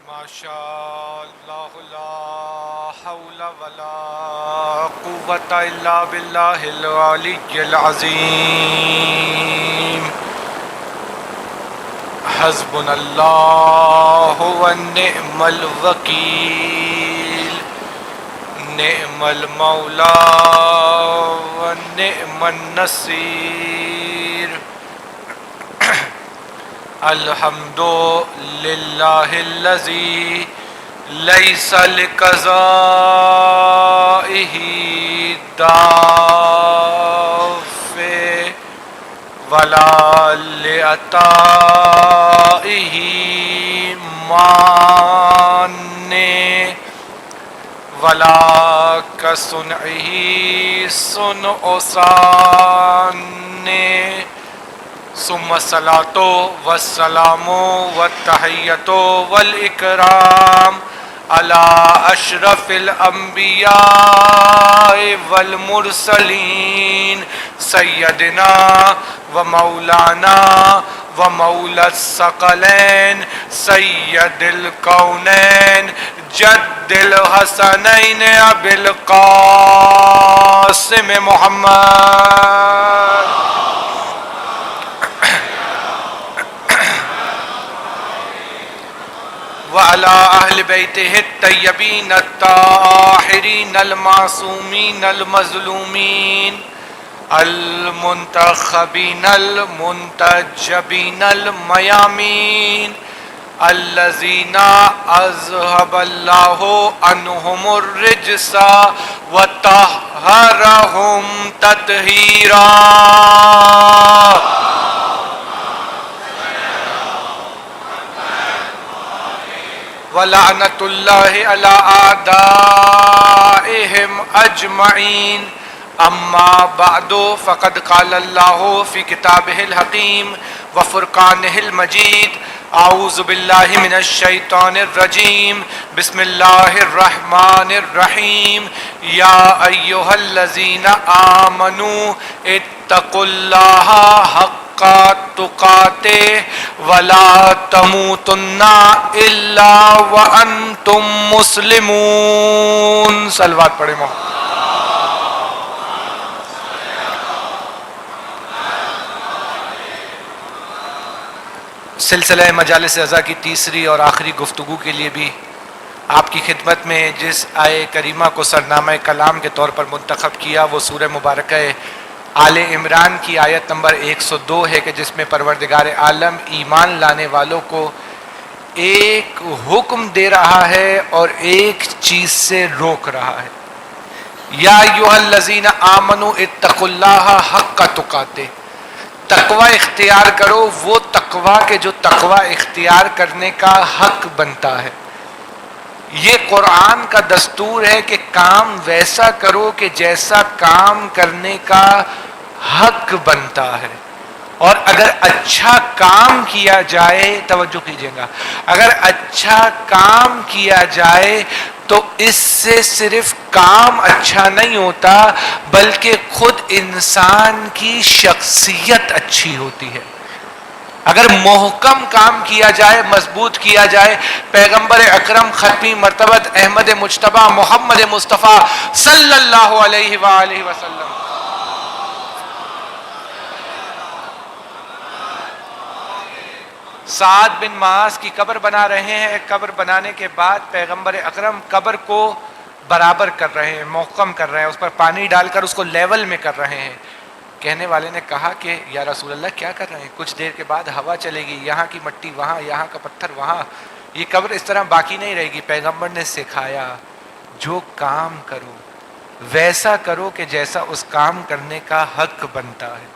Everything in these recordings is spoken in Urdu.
ماشاء اللہ لا حول ولا قوة الا باللہ العلی العظیم حسبنا اللہ ونعم الوکیل نعم المولا ونعم النصیر الحمد للہ الذی لیس لقضائہ دافع ولا لعطائہ مانع ولا کصنعہ صنع صانع ثم الصلاۃ والسلام والتحیۃ والاکرام علی اشرف الانبیاء والمرسلین سیدنا و مولانا و مولا الثقلین سید الکونین جد الحسنین ابی القاسم محمد وعلى أهل بيته الطيبين الطاهرين المعصومين المظلومين المنتخبين المنتجبين الميامين الذين أذهب الله عنهم الرجس وطهرهم تطهيرا وَلَعْنَةُ اللَّهِ عَلَىٰ أَعْدَائِهِمْ أَجْمَعِينَ أَمَّا بَعْدُ فَقَدْ قَالَ اللَّهُ فِي كِتَابِهِ الْحَكِيمِ وَفُرْقَانِهِ الْمَجِيدِ أعوذ باللہ من الشیطان الرجیم بسم اللہ الرحمن الرحیم یا ایہا الذین آمنوا اتقوا اللہ حق تقاته ولا تموتن الا وانتم مسلمون صلوات پڑھیں محمد سلسلہ مجالس رضا کی تیسری اور آخری گفتگو کے لیے بھی آپ کی خدمت میں جس آیہ کریمہ کو سرنامہ کلام کے طور پر منتخب کیا وہ سورہ مبارکہ آل عمران کی آیت نمبر 102 ہے کہ جس میں پروردگار عالم ایمان لانے والوں کو ایک حکم دے رہا ہے اور ایک چیز سے روک رہا ہے. یا ایھا الذین آمنوا اتقوا اللہ حق تقاتے، تقوی اختیار کرو وہ تقوی کے جو تقوی اختیار کرنے کا حق بنتا ہے. یہ قرآن کا دستور ہے کہ کام ویسا کرو کہ جیسا کام کرنے کا حق بنتا ہے. اور اگر اچھا کام کیا جائے، توجہ کیجیے گا، اگر اچھا کام کیا جائے تو اس سے صرف کام اچھا نہیں ہوتا بلکہ خود انسان کی شخصیت اچھی ہوتی ہے. اگر محکم کام کیا جائے، مضبوط کیا جائے، پیغمبر اکرم ختمی مرتبت احمد مجتبی محمد مصطفیٰ صلی اللہ علیہ وآلہ وسلم سعد بن معاذ کی قبر بنا رہے ہیں. قبر بنانے کے بعد پیغمبر اکرم قبر کو برابر کر رہے ہیں، محکم کر رہے ہیں، اس پر پانی ڈال کر اس کو لیول میں کر رہے ہیں. کہنے والے نے کہا کہ یا رسول اللہ کیا کر رہے ہیں؟ کچھ دیر کے بعد ہوا چلے گی، یہاں کی مٹی وہاں، یہاں کا پتھر وہاں، یہ قبر اس طرح باقی نہیں رہے گی. پیغمبر نے سکھایا جو کام کرو ویسا کرو کہ جیسا اس کام کرنے کا حق بنتا ہے.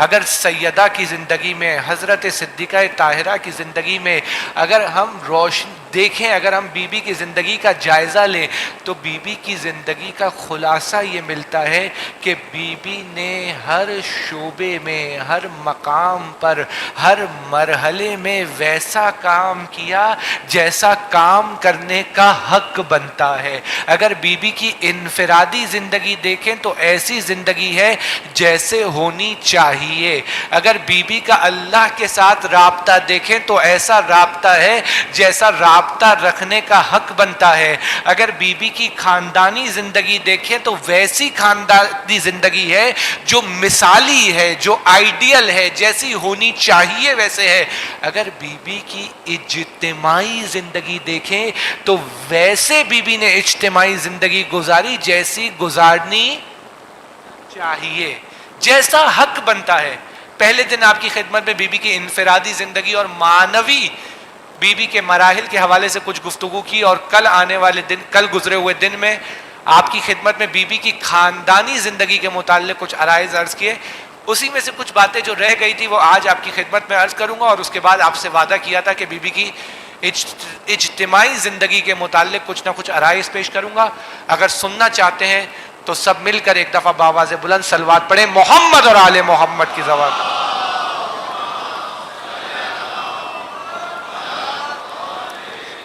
اگر سیدہ کی زندگی میں، حضرت صدیقہ طاہرہ کی زندگی میں اگر ہم روشن دیکھیں، اگر ہم بی بی کی زندگی کا جائزہ لیں تو بی بی کی زندگی کا خلاصہ یہ ملتا ہے کہ بی بی نے ہر شعبے میں، ہر مقام پر، ہر مرحلے میں ویسا کام کیا جیسا کام کرنے کا حق بنتا ہے. اگر بی بی کی انفرادی زندگی دیکھیں تو ایسی زندگی ہے جیسے ہونی چاہیے. اگر بی بی کا اللہ کے ساتھ رابطہ دیکھیں تو ایسا رابطہ ہے جیسا رابطہ رابطہ رکھنے کا حق بنتا ہے. اگر بیوی کی خاندانی زندگی دیکھیں تو ویسی خاندانی زندگی ہے جو مثالی ہے, جو آئیڈیل ہے, جیسی ہونی چاہیے ویسے ہے. اگر بیوی کی اجتماعی زندگی دیکھیں تو ویسے بیوی نے اجتماعی زندگی گزاری جیسی گزارنی چاہیے, جیسا حق بنتا ہے. پہلے دن آپ کی خدمت میں بیوی کی انفرادی زندگی اور معنوی بیوی کے مراحل کے حوالے سے کچھ گفتگو کی, اور کل آنے والے دن, کل گزرے ہوئے دن میں آپ کی خدمت میں بیوی کی خاندانی زندگی کے متعلق کچھ عرائض عرض کیے. اسی میں سے کچھ باتیں جو رہ گئی تھی وہ آج آپ کی خدمت میں عرض کروں گا, اور اس کے بعد آپ سے وعدہ کیا تھا کہ بیوی کی اجتماعی زندگی کے متعلق کچھ نہ کچھ عرائض پیش کروں گا. اگر سننا چاہتے ہیں تو سب مل کر ایک دفعہ بآواز بلند صلوات پڑھیں محمد اور آل محمد کی زبان.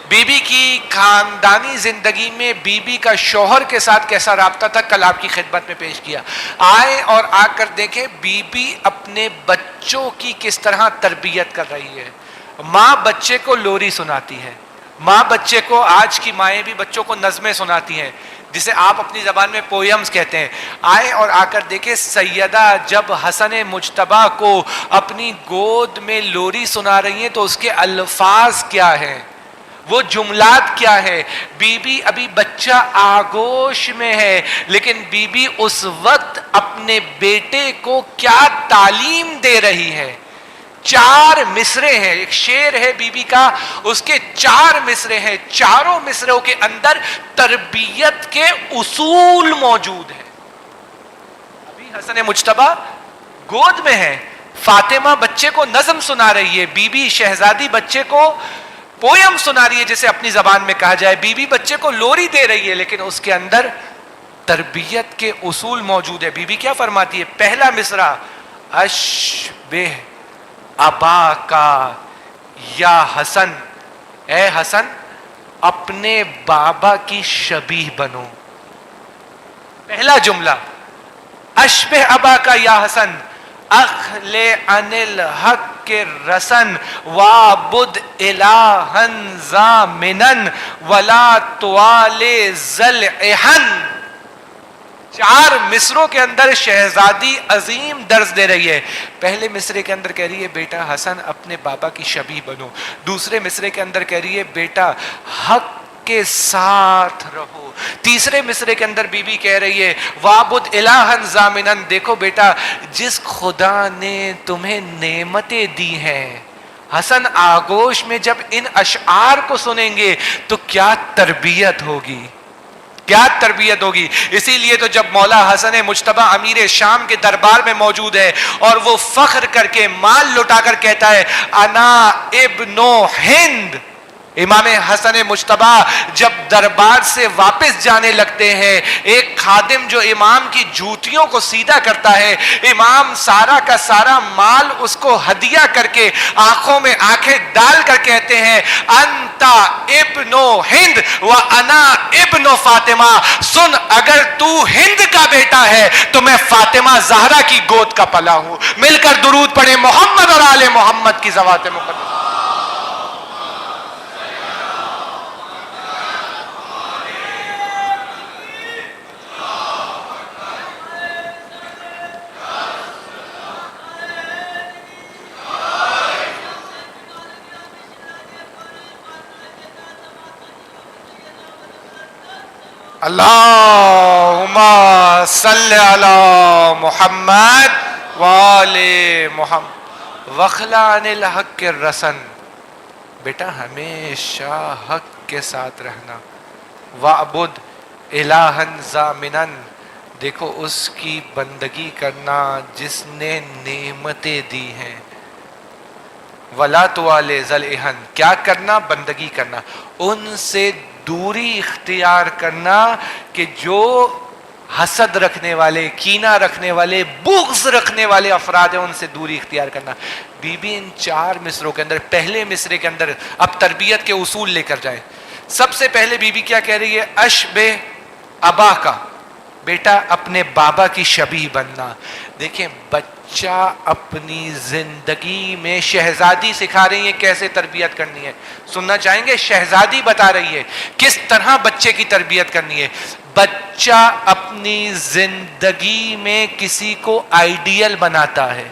بیوی کی خاندانی زندگی میں بیوی کا شوہر کے ساتھ کیسا رابطہ تھا کل آپ کی خدمت میں پیش کیا. آئیں اور آ کر دیکھیں بیوی اپنے بچوں کی کس طرح تربیت کر رہی ہے. ماں بچے کو لوری سناتی ہے, ماں بچے کو, آج کی مائیں بھی بچوں کو نظمیں سناتی ہیں جسے آپ اپنی زبان میں پویمز کہتے ہیں. آئیں اور آ کر دیکھیں سیدہ جب حسن مجتبیٰ کو اپنی گود میں لوری سنا رہی ہیں تو اس کے الفاظ کیا ہیں, وہ جملات کیا ہے. بی بی ابھی بچہ آغوش میں ہے, لیکن بی بی اس وقت اپنے بیٹے کو کیا تعلیم دے رہی ہے. 4 مصرے ہیں, ایک شعر ہے بی بی کا, اس کے 4 مصرے ہیں. چاروں مصروں کے اندر تربیت کے اصول موجود ہیں. ابھی حسن مجتبیٰ گود میں ہے, فاطمہ بچے کو نظم سنا رہی ہے, بی بی شہزادی بچے کو پویم سنا رہی ہے جسے اپنی زبان میں کہا جائے, بی بی بچے کو لوری دے رہی ہے, لیکن اس کے اندر تربیت کے اصول موجود ہے. بی بی کیا فرماتی ہے, پہلا مصرع اشبہ ابا کا یا حسن, اے حسن اپنے بابا کی شبیہ بنو. پہلا جملہ اشبہ ابا کا یا حسن اخل عن الحق کے رسن وعبد الہا ضامنا ولا توال ذلعہن. 4 مصروں کے اندر شہزادی عظیم درس دے رہی ہے. پہلے مصرے کے اندر کہہ رہی ہے بیٹا حسن اپنے بابا کی شبیہ بنو. دوسرے مصرے کے اندر کہہ رہی ہے بیٹا حق کے ساتھ رہو. تیسرے مصرے کے اندر بی بی کہہ رہی ہے وعبد الہا ضامنا, دیکھو بیٹا جس خدا نے تمہیں نعمتیں دی ہیں, حسن آغوش میں جب ان اشعار کو سنیں گے تو کیا تربیت ہوگی, کیا تربیت ہوگی. اسی لیے تو جب مولا حسن مجتبیٰ امیر شام کے دربار میں موجود ہے اور وہ فخر کر کے مال لٹا کر کہتا ہے انا ابن ہند, امام حسن مجتبیٰ جب دربار سے واپس جانے لگتے ہیں, ایک خادم جو امام کی جوتیوں کو سیدھا کرتا ہے, امام سارا کا سارا مال اس کو ہدیہ کر کے آنکھوں میں آنکھیں ڈال کر کہتے ہیں انتا ابن ہند و انا ابن فاطمہ, سن اگر تو ہند کا بیٹا ہے تو میں فاطمہ زہرا کی گود کا پلا ہوں. مل کر درود پڑھیں محمد اور آل محمد کی ذوات مقدس. اللہم صلی علی محمد وآل محمد وخلا عن الحق الرسن. بیٹا ہمیشہ حق کے ساتھ رہنا. وعبد الہا ضامنا, دیکھو اس کی بندگی کرنا جس نے نعمتیں دی ہیں. ولا توال ذلعہن, کیا کرنا, بندگی کرنا, ان سے دوری اختیار کرنا کہ جو حسد رکھنے والے, کینہ رکھنے والے, بغض رکھنے والے افراد ہیں ان سے دوری اختیار کرنا. بی بی ان 4 مصروں کے اندر, پہلے مصرے کے اندر اب تربیت کے اصول لے کر جائیں. سب سے پہلے بی بی کیا کہہ رہی ہے, اشبہ ابا کا, بیٹا اپنے بابا کی شبیہ بننا. دیکھیں بچہ اپنی زندگی میں شہزادی سکھا رہی ہے کیسے تربیت کرنی ہے. سننا چاہیں گے؟ شہزادی بتا رہی ہے کس طرح بچے کی تربیت کرنی ہے. بچہ اپنی زندگی میں کسی کو آئیڈیل بناتا ہے,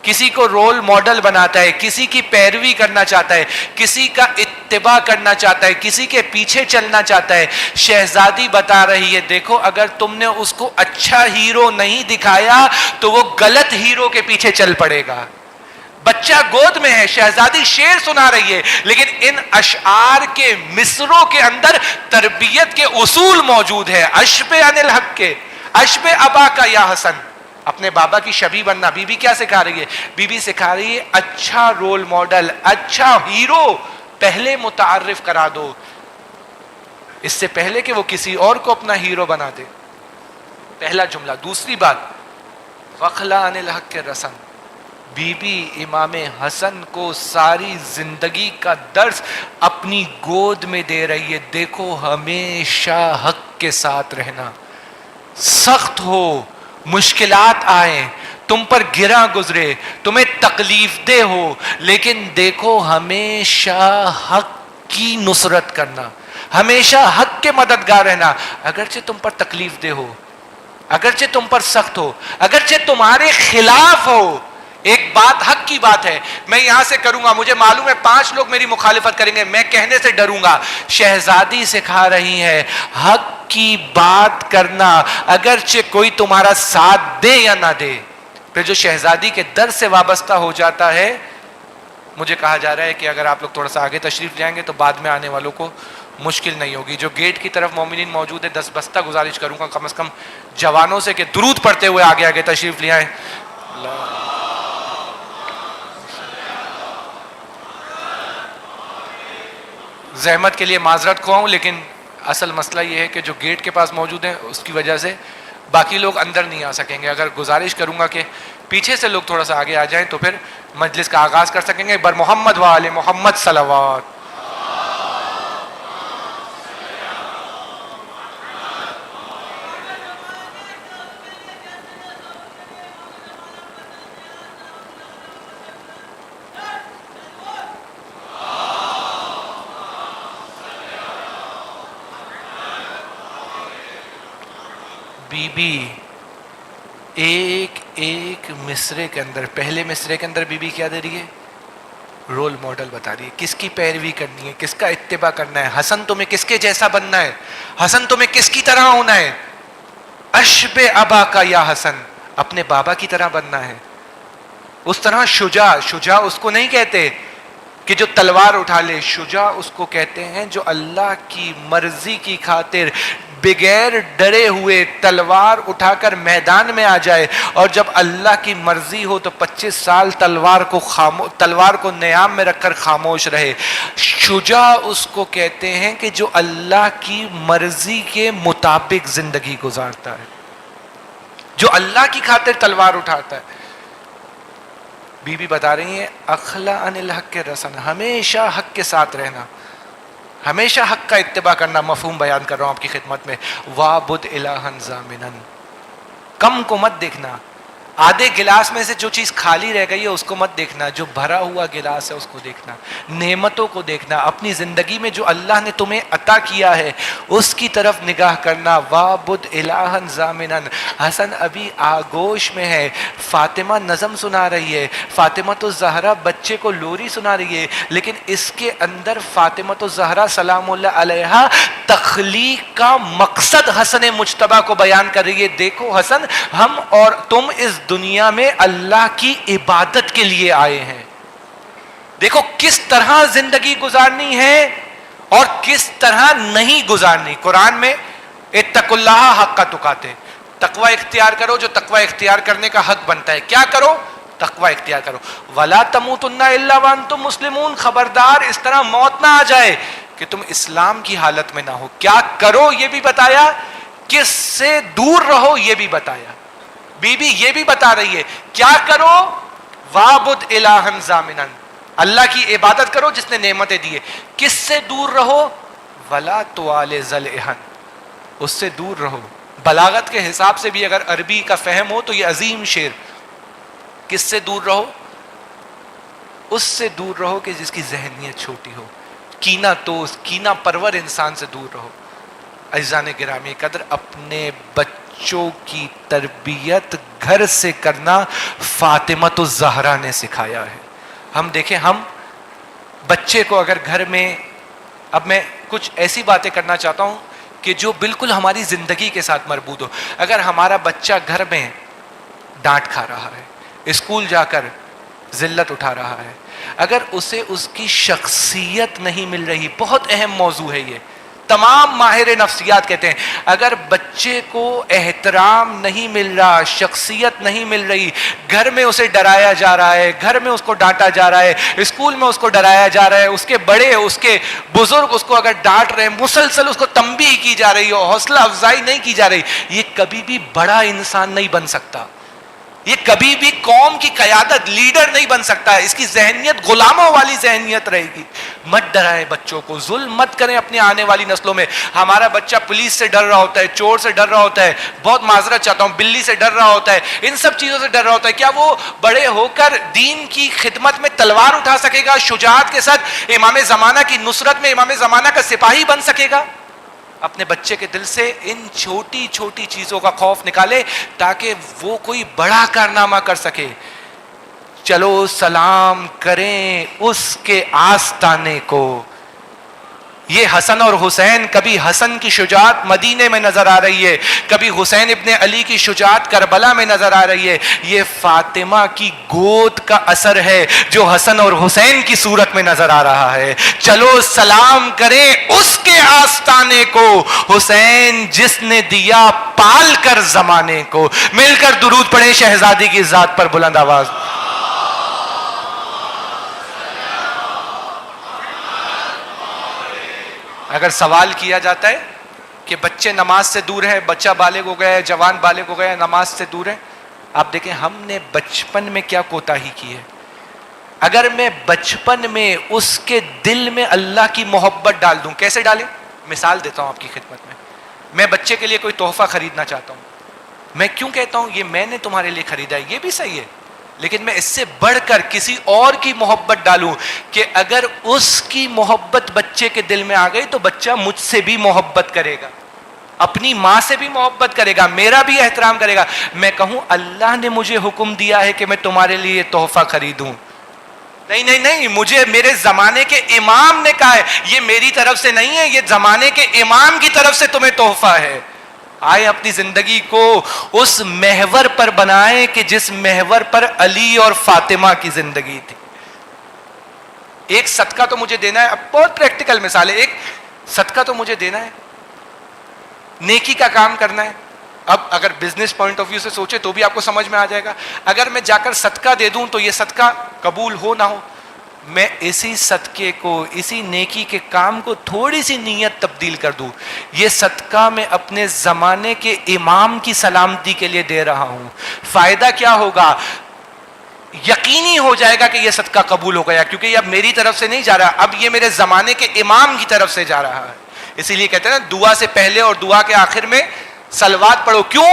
کسی کو رول ماڈل بناتا ہے, کسی کی پیروی کرنا چاہتا ہے, کسی کا اتباع کرنا چاہتا ہے, کسی کے پیچھے چلنا چاہتا ہے. شہزادی بتا رہی ہے دیکھو اگر تم نے اس کو اچھا ہیرو نہیں دکھایا تو وہ غلط ہیرو کے پیچھے چل پڑے گا. بچہ گود میں ہے, شہزادی شعر سنا رہی ہے, لیکن ان اشعار کے مصروں کے اندر تربیت کے اصول موجود ہے. اشب عن الحق کے, اشب ابا کا یا حسن, اپنے بابا کی شبیہ بننا. بی بی کیا سکھا رہی ہے؟ بی بی سکھا رہی ہے اچھا رول ماڈل, اچھا ہیرو پہلے متعارف کرا دو اس سے پہلے کہ وہ کسی اور کو اپنا ہیرو بنا دے. پہلا جملہ. دوسری بات, وَخْلَعْ عَنِ الْحَقِّ رَسَنْ, بی بی امام حسن کو ساری زندگی کا درس اپنی گود میں دے رہی ہے. دیکھو ہمیشہ حق کے ساتھ رہنا, سخت ہو, مشکلات آئیں, تم پر گرا گزرے, تمہیں تکلیف دہ ہو, لیکن دیکھو ہمیشہ حق کی نصرت کرنا, ہمیشہ حق کے مددگار رہنا. اگرچہ تم پر تکلیف دہ ہو, اگرچہ تم پر سخت ہو, اگرچہ تمہارے خلاف ہو, ایک بات حق کی بات ہے, میں یہاں سے کروں گا, مجھے معلوم ہے 5 لوگ میری مخالفت کریں گے, میں کہنے سے ڈروں گا. شہزادی سکھا رہی ہے حق کی بات کرنا اگرچہ کوئی تمہارا ساتھ دے یا نہ دے. پھر جو شہزادی کے در سے وابستہ ہو جاتا ہے, مجھے کہا جا رہا ہے کہ اگر آپ لوگ تھوڑا سا آگے تشریف لے آئیں گے تو بعد میں آنے والوں کو مشکل نہیں ہوگی. جو گیٹ کی طرف مومنین موجود ہے 10 بستہ گزارش کروں گا کم از کم جوانوں سے کہ درود پڑھتے ہوئے آگے آگے تشریف لے آئیں. زحمت کے لیے معذرت خواہوں, لیکن اصل مسئلہ یہ ہے کہ جو گیٹ کے پاس موجود ہیں اس کی وجہ سے باقی لوگ اندر نہیں آ سکیں گے. اگر گزارش کروں گا کہ پیچھے سے لوگ تھوڑا سا آگے آ جائیں تو پھر مجلس کا آغاز کر سکیں گے. بر محمد و آل محمد صلوات. بی بی ایک ایک مصرے کے اندر, پہلے مصرے کے اندر بی بی کیا دے رہی ہے؟ رول ماڈل بتا رہی ہے کس کی پیروی کرنی ہے, کس کا اتباع کرنا ہے. حسن تمہیں کس کے جیسا بننا ہے, حسن تمہیں کس کی طرح ہونا ہے؟ اشب ابا کا یا حسن, اپنے بابا کی طرح بننا ہے. اس طرح شجاع, شجاع اس کو نہیں کہتے کہ جو تلوار اٹھا لے, شجاع اس کو کہتے ہیں جو اللہ کی مرضی کی خاطر بغیر ڈرے ہوئے تلوار اٹھا کر میدان میں آ جائے, اور جب اللہ کی مرضی ہو تو 25 سال تلوار کو نیام میں رکھ کر خاموش رہے. شجاع اس کو کہتے ہیں کہ جو اللہ کی مرضی کے مطابق زندگی گزارتا ہے, جو اللہ کی خاطر تلوار اٹھاتا ہے. بی بی بتا رہی ہیں اخلا عن الحق رسن, ہمیشہ حق کے ساتھ رہنا, ہمیشہ حق کا اتباع کرنا. مفہوم بیان کر رہا ہوں آپ کی خدمت میں. وَعْبُدْ إِلَٰهًا زَامِنًا, کم کو مت دیکھنا, آدھے گلاس میں سے جو چیز خالی رہ گئی ہے اس کو مت دیکھنا, جو بھرا ہوا گلاس ہے اس کو دیکھنا, نعمتوں کو دیکھنا. اپنی زندگی میں جو اللہ نے تمہیں عطا کیا ہے اس کی طرف نگاہ کرنا. وَعْبُدْ إِلَٰهًا زَامِنًا. حسن ابھی آگوش میں ہے, فاطمہ نظم سنا رہی ہے, فاطمہ تو زہرا بچے کو لوری سنا رہی ہے, لیکن اس کے اندر فاطمہ تو زہرا سلام اللہ علیہا تخلیق کا مقصد حسن مجتبیٰ کو بیان کر رہی ہے. دیکھو حسن, ہم اور تم اس دنیا میں اللہ کی عبادت کے لیے آئے ہیں. دیکھو کس طرح زندگی گزارنی ہے اور کس طرح نہیں گزارنی. قرآن میں اتقوا اللہ حق تقاتے, تقوی اختیار کرو جو تقوی اختیار کرنے کا حق بنتا ہے. کیا کرو؟ تقوی اختیار کرو. وَلَا تَمُوتُنَّ إِلَّا وَأَنْتُمْ مُسْلِمُونَ, خبردار اس طرح موت نہ آ جائے کہ تم اسلام کی حالت میں نہ ہو. کیا کرو یہ بھی بتایا, کس سے دور رہو یہ بھی بتایا. بی بی یہ بھی بتا رہی ہے کیا کرو, وَعْبُدْ إِلَٰهًا زَامِنًا, اللہ کی عبادت کرو جس نے نعمتیں دی ہے. کس سے دور رہو؟ وَلَا تُوَالِ ذَلْعِحًا, اس سے دور رہو بلاغت کے حساب سے بھی اگر عربی کا فہم ہو تو یہ عظیم شعر. کس سے دور رہو؟ اس سے دور رہو کہ جس کی ذہنیت چھوٹی ہو. کینہ توز، کینہ پرور انسان سے دور رہو. عزیزان گرامی قدر، اپنے بچوں کی تربیت گھر سے کرنا فاطمۃ الزہرا نے سکھایا ہے. ہم دیکھیں، ہم بچے کو اگر گھر میں، اب میں کچھ ایسی باتیں کرنا چاہتا ہوں کہ جو بالکل ہماری زندگی کے ساتھ مربوط ہو. اگر ہمارا بچہ گھر میں ڈانٹ کھا رہا ہے، اسکول جا کر ذلت اٹھا رہا ہے، اگر اسے اس کی شخصیت نہیں مل رہی، بہت اہم موضوع ہے یہ، تمام ماہر نفسیات کہتے ہیں اگر بچے کو احترام نہیں مل رہا، شخصیت نہیں مل رہی، گھر میں اسے ڈرایا جا رہا ہے، گھر میں اس کو ڈانٹا جا رہا ہے، اسکول میں اس کو ڈرایا جا رہا ہے، اس کے بڑے، اس کے بزرگ اس کو اگر ڈانٹ رہے ہیں، مسلسل اس کو تنبیہ کی جا رہی ہو، حوصلہ افزائی نہیں کی جا رہی، یہ کبھی بھی بڑا انسان نہیں بن سکتا. یہ کبھی بھی قوم کی قیادت، لیڈر نہیں بن سکتا ہے. اس کی ذہنیت غلاموں والی ذہنیت رہے گی. مت ڈرائیں بچوں کو، ظلم مت کریں اپنی آنے والی نسلوں میں. ہمارا بچہ پولیس سے ڈر رہا ہوتا ہے، چور سے ڈر رہا ہوتا ہے، بہت معذرت چاہتا ہوں، بلی سے ڈر رہا ہوتا ہے، ان سب چیزوں سے ڈر رہا ہوتا ہے. کیا وہ بڑے ہو کر دین کی خدمت میں تلوار اٹھا سکے گا؟ شجاعت کے ساتھ امام زمانہ کی نصرت میں امام زمانہ کا سپاہی بن سکے گا؟ اپنے بچے کے دل سے ان چھوٹی چھوٹی چیزوں کا خوف نکالے تاکہ وہ کوئی بڑا کارنامہ کر سکے. چلو سلام کریں اس کے آستانے کو. یہ حسن اور حسین، کبھی حسن کی شجاعت مدینے میں نظر آ رہی ہے، کبھی حسین ابن علی کی شجاعت کربلا میں نظر آ رہی ہے. یہ فاطمہ کی گود کا اثر ہے جو حسن اور حسین کی صورت میں نظر آ رہا ہے. چلو سلام کریں اس کے آستانے کو، حسین جس نے دیا پال کر زمانے کو. مل کر درود پڑھیں شہزادی کی ذات پر بلند آواز. اگر سوال کیا جاتا ہے کہ بچے نماز سے دور ہیں، بچہ بالغ ہو گیا ہے، جوان بالغ ہو گیا ہے، نماز سے دور ہے، آپ دیکھیں ہم نے بچپن میں کیا کوتاہی کی ہے. اگر میں بچپن میں اس کے دل میں اللہ کی محبت ڈال دوں، کیسے ڈالیں؟ مثال دیتا ہوں آپ کی خدمت میں. میں بچے کے لیے کوئی تحفہ خریدنا چاہتا ہوں، میں کیوں کہتا ہوں یہ میں نے تمہارے لیے خریدا ہے، یہ بھی صحیح ہے، لیکن میں اس سے بڑھ کر کسی اور کی محبت ڈالوں کہ اگر اس کی محبت بچے کے دل میں آ گئی تو بچہ مجھ سے بھی محبت کرے گا، اپنی ماں سے بھی محبت کرے گا، میرا بھی احترام کرے گا. میں کہوں اللہ نے مجھے حکم دیا ہے کہ میں تمہارے لیے تحفہ خریدوں، نہیں نہیں نہیں، مجھے میرے زمانے کے امام نے کہا ہے، یہ میری طرف سے نہیں ہے، یہ زمانے کے امام کی طرف سے تمہیں تحفہ ہے. آئے اپنی زندگی کو اس محور پر بنائیں کہ جس محور پر علی اور فاطمہ کی زندگی تھی. ایک صدقہ تو مجھے دینا ہے، اب بہت پریکٹیکل مثال ہے، ایک صدقہ تو مجھے دینا ہے، نیکی کا کام کرنا ہے. اب اگر بزنس پوائنٹ آف ویو سے سوچے تو بھی آپ کو سمجھ میں آ جائے گا. اگر میں جا کر صدقہ دے دوں تو یہ صدقہ قبول ہو نہ ہو، میں اسی صدقے کو، اسی نیکی کے کام کو تھوڑی سی نیت تبدیل کر دوں، یہ صدقہ میں اپنے زمانے کے امام کی سلامتی کے لیے دے رہا ہوں. فائدہ کیا ہوگا؟ یقینی ہو جائے گا کہ یہ صدقہ قبول ہو گیا، کیونکہ یہ اب میری طرف سے نہیں جا رہا، اب یہ میرے زمانے کے امام کی طرف سے جا رہا ہے. اسی لیے کہتے ہیں نا دعا سے پہلے اور دعا کے آخر میں صلوات پڑھو. کیوں؟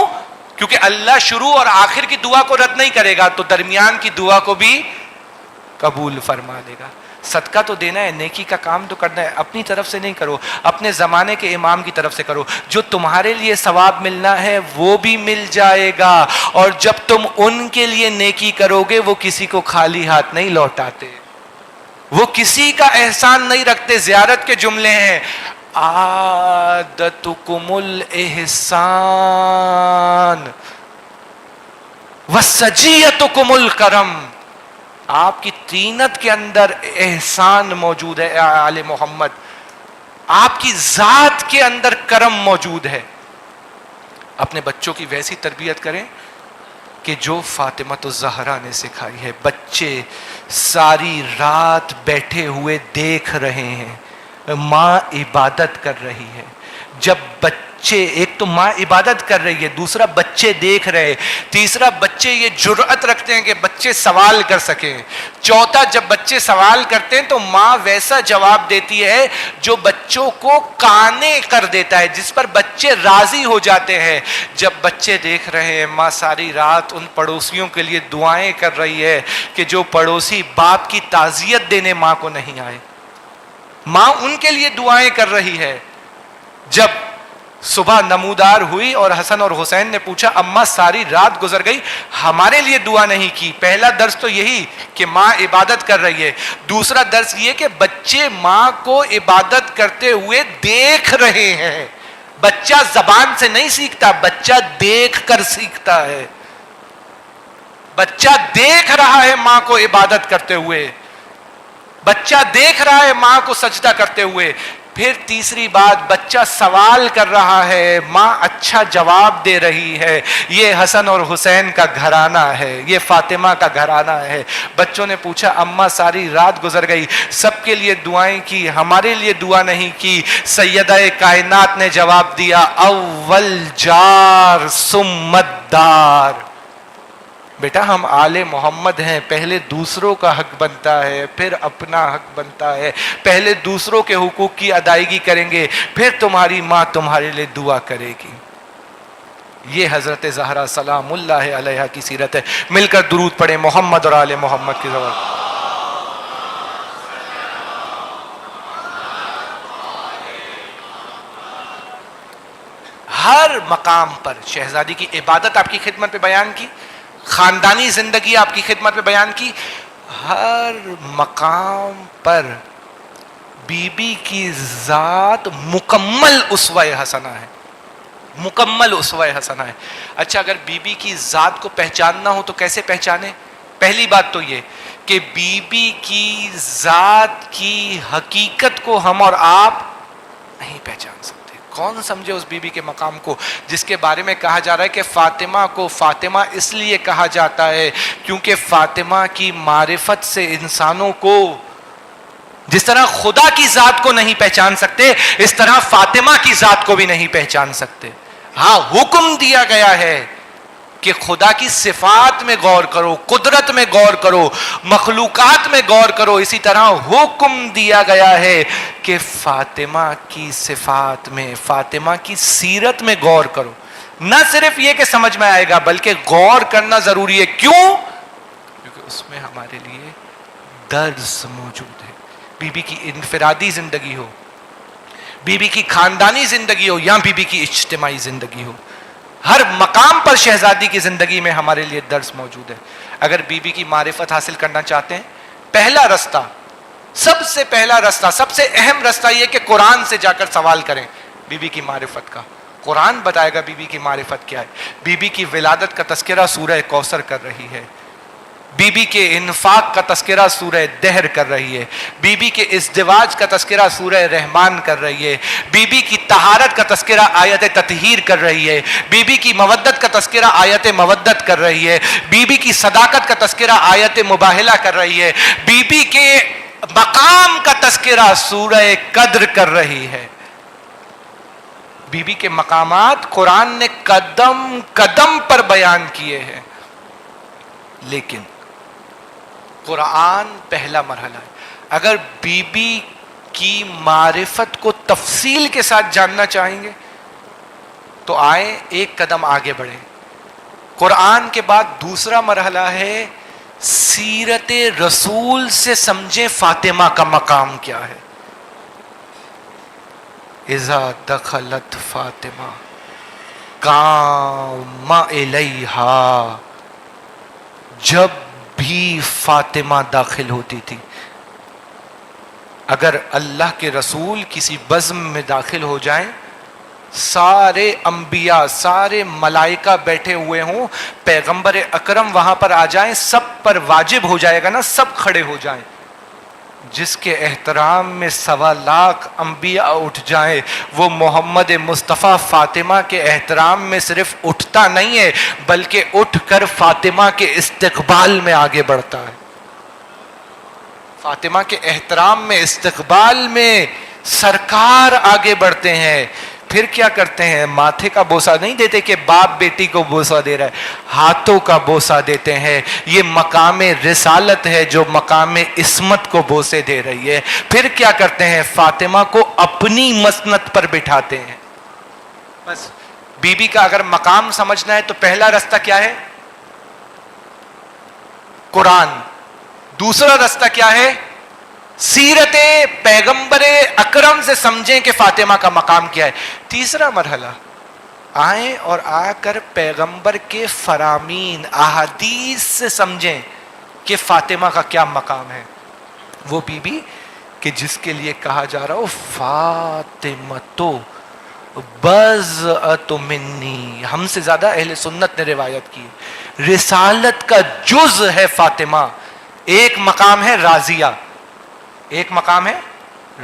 کیونکہ اللہ شروع اور آخر کی دعا کو رد نہیں کرے گا تو درمیان کی دعا کو بھی قبول فرما لے گا. صدقہ تو دینا ہے، نیکی کا کام تو کرنا ہے، اپنی طرف سے نہیں کرو، اپنے زمانے کے امام کی طرف سے کرو. جو تمہارے لیے ثواب ملنا ہے وہ بھی مل جائے گا، اور جب تم ان کے لیے نیکی کرو گے وہ کسی کو خالی ہاتھ نہیں لوٹاتے، وہ کسی کا احسان نہیں رکھتے. زیارت کے جملے ہیں، عادتکم الاحسان وسجیتکم الکرم. آپ کی طینت کے اندر احسان موجود ہے آل محمد، آپ کی ذات کے اندر کرم موجود ہے. اپنے بچوں کی ویسی تربیت کریں کہ جو فاطمہ الزہرا نے سکھائی ہے. بچے ساری رات بیٹھے ہوئے دیکھ رہے ہیں، ماں عبادت کر رہی ہے، جب بچے، ایک تو ماں عبادت کر رہی ہے، دوسرا بچے دیکھ رہے، تیسرا بچے یہ جرأت رکھتے ہیں کہ بچے سوال کر سکیں، چوتھا جب بچے سوال کرتے ہیں تو ماں ویسا جواب دیتی ہے جو بچوں کو قانع کر دیتا ہے، جس پر بچے راضی ہو جاتے ہیں۔ جب بچے دیکھ رہے ہیں، ماں ساری رات ان پڑوسیوں کے لیے دعائیں کر رہی ہے کہ جو پڑوسی باپ کی تعزیت دینے ماں کو نہیں آئے، ماں ان کے لیے دعائیں کر رہی ہے۔ جب صبح نمودار ہوئی اور حسن اور حسین نے پوچھا اماں ساری رات گزر گئی ہمارے لیے دعا نہیں کی، پہلا درس تو یہی کہ ماں عبادت کر رہی ہے، دوسرا درس یہ کہ بچے ماں کو عبادت کرتے ہوئے دیکھ رہے ہیں۔ بچہ زبان سے نہیں سیکھتا، بچہ دیکھ کر سیکھتا ہے، بچہ دیکھ رہا ہے ماں کو عبادت کرتے ہوئے، بچہ دیکھ رہا ہے ماں کو سجدہ کرتے ہوئے۔ پھر تیسری بات، بچہ سوال کر رہا ہے، ماں اچھا جواب دے رہی ہے۔ یہ حسن اور حسین کا گھرانہ ہے، یہ فاطمہ کا گھرانہ ہے۔ بچوں نے پوچھا اماں ساری رات گزر گئی، سب کے لیے دعائیں کی، ہمارے لیے دعا نہیں کی۔ سیدہ کائنات نے جواب دیا اول جار ثم الدار، بیٹا ہم آل محمد ہیں، پہلے دوسروں کا حق بنتا ہے، پھر اپنا حق بنتا ہے، پہلے دوسروں کے حقوق کی ادائیگی کریں گے، پھر تمہاری ماں تمہارے لیے دعا کرے گی۔ یہ حضرت زہرا سلام اللہ علیہا کی سیرت ہے۔ مل کر درود پڑھیں محمد اور آل محمد کی زبان۔ ہر مقام پر شہزادی کی عبادت آپ کی خدمت پہ بیان کی، خاندانی زندگی آپ کی خدمت میں بیان کی، ہر مقام پر بی بی کی ذات مکمل اسوہ حسنہ ہے، مکمل اسوہ حسنہ ہے۔ اچھا اگر بی بی کی ذات کو پہچاننا ہو تو کیسے پہچانے؟ پہلی بات تو یہ کہ بی بی کی ذات کی حقیقت کو ہم اور آپ نہیں پہچان سکتے۔ کون سمجھے اس بی بی کے مقام کو جس کے بارے میں کہا جا رہا ہے کہ فاطمہ کو فاطمہ اس لیے کہا جاتا ہے کیونکہ فاطمہ کی معرفت سے انسانوں کو، جس طرح خدا کی ذات کو نہیں پہچان سکتے اس طرح فاطمہ کی ذات کو بھی نہیں پہچان سکتے۔ ہاں حکم دیا گیا ہے کہ خدا کی صفات میں غور کرو، قدرت میں غور کرو، مخلوقات میں غور کرو، اسی طرح حکم دیا گیا ہے کہ فاطمہ کی صفات میں، فاطمہ کی سیرت میں غور کرو۔ نہ صرف یہ کہ سمجھ میں آئے گا بلکہ غور کرنا ضروری ہے۔ کیوں؟ کیونکہ اس میں ہمارے لیے درس موجود ہے۔ بی بی کی انفرادی زندگی ہو، بی بی کی خاندانی زندگی ہو یا بی بی کی اجتماعی زندگی ہو، ہر مقام پر شہزادی کی زندگی میں ہمارے لیے درس موجود ہے۔ اگر بی بی کی معرفت حاصل کرنا چاہتے ہیں، پہلا رستہ، سب سے پہلا رستہ، سب سے اہم رستہ یہ کہ قرآن سے جا کر سوال کریں بی بی کی معرفت کا۔ قرآن بتائے گا بی بی کی معرفت کیا ہے۔ بی بی کی ولادت کا تذکرہ سورہ کوثر کر رہی ہے، بی بی کے انفاق کا تذکرہ سورہ دہر کر رہی ہے، بی بی کے ازدواج کا تذکرہ سورہ رحمان کر رہی ہے، بی بی کی طہارت کا تذکرہ آیت تطہیر کر رہی ہے، بی بی کی مودت کا تذکرہ آیت مودت کر رہی ہے، بی بی کی صداقت کا تذکرہ آیت مباہلہ کر رہی ہے، بی بی کے مقام کا تذکرہ سورہ قدر کر رہی ہے۔ بی بی کے مقامات قرآن نے قدم قدم پر بیان کیے ہیں، لیکن قرآن پہلا مرحلہ ہے۔ اگر بی بی کی معرفت کو تفصیل کے ساتھ جاننا چاہیں گے تو آئیں ایک قدم آگے بڑھیں۔ قرآن کے بعد دوسرا مرحلہ ہے سیرت رسول سے سمجھیں فاطمہ کا مقام کیا ہے۔ اذا دخلت فاطمہ قام الیہا، جب بھی فاطمہ داخل ہوتی تھی، اگر اللہ کے رسول کسی بزم میں داخل ہو جائیں، سارے انبیاء، سارے ملائکہ بیٹھے ہوئے ہوں، پیغمبر اکرم وہاں پر آ جائیں، سب پر واجب ہو جائے گا نا، سب کھڑے ہو جائیں۔ جس کے احترام میں 1.25 لاکھ انبیاء اٹھ جائیں، وہ محمد مصطفیٰ فاطمہ کے احترام میں صرف اٹھتا نہیں ہے بلکہ اٹھ کر فاطمہ کے استقبال میں آگے بڑھتا ہے۔ فاطمہ کے احترام میں، استقبال میں سرکار آگے بڑھتے ہیں۔ پھر کیا کرتے ہیں؟ ماتھے کا بوسہ نہیں دیتے کہ باپ بیٹی کو بوسہ دے رہا ہے، ہاتھوں کا بوسہ دیتے ہیں. یہ مقام رسالت ہے جو مقام عصمت کو بوسے دے رہی ہے. پھر کیا کرتے ہیں؟ فاطمہ کو اپنی مسند پر بٹھاتے ہیں. بس بی بی کا اگر مقام سمجھنا ہے تو پہلا رستہ کیا ہے؟ قرآن. دوسرا رستہ کیا ہے؟ سیرت پیغمبر اکرم سے سمجھیں کہ فاطمہ کا مقام کیا ہے. تیسرا مرحلہ، آئیں اور آ کر پیغمبر کے فرامین احادیث سے سمجھیں کہ فاطمہ کا کیا مقام ہے. وہ بی بی کہ جس کے لیے کہا جا رہا ہو فاطمہ بضعۃ منی، ہم سے زیادہ اہل سنت نے روایت کی. رسالت کا جز ہے فاطمہ. ایک مقام ہے راضیہ، ایک مقام ہے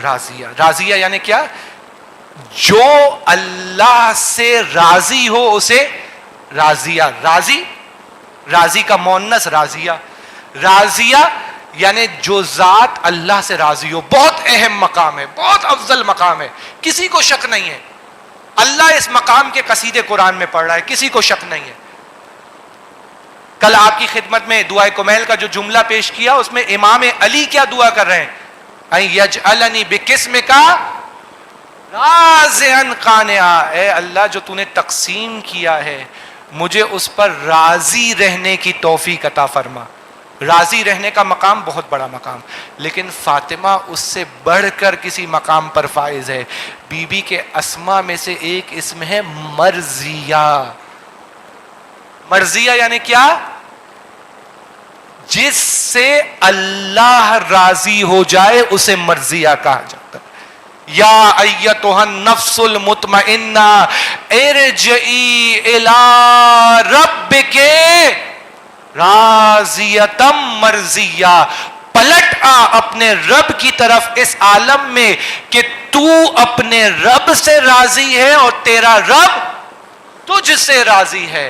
راضیہ. راضیہ یعنی کیا؟ جو اللہ سے راضی ہو اسے راضیہ. راضی کا مؤنث راضیہ. راضیہ یعنی جو ذات اللہ سے راضی ہو. بہت اہم مقام ہے، بہت افضل مقام ہے، کسی کو شک نہیں ہے. اللہ اس مقام کے قصیدے قرآن میں پڑھ رہا ہے، کسی کو شک نہیں ہے. کل آپ کی خدمت میں دعائے کمیل کا جو جملہ پیش کیا اس میں امام علی کیا دعا کر رہے ہیں؟ یجعلنی بقسمک راضیا قانعا، اے اللہ جو تو نے تقسیم کیا ہے مجھے اس پر راضی رہنے کی توفیق عطا فرما. راضی رہنے کا مقام بہت بڑا مقام، لیکن فاطمہ اس سے بڑھ کر کسی مقام پر فائز ہے. بی بی کے اسما میں سے ایک اسم ہے مرضیہ. مرضیہ یعنی کیا؟ جس سے اللہ راضی ہو جائے اسے مرضیہ کہا جاتا ہے. یا ایتھا النفس المطمئنہ ارجعی الی ربک راضیۃ مرضیہ. پلٹ آ اپنے رب کی طرف اس عالم میں کہ تو اپنے رب سے راضی ہے اور تیرا رب تجھ سے راضی ہے.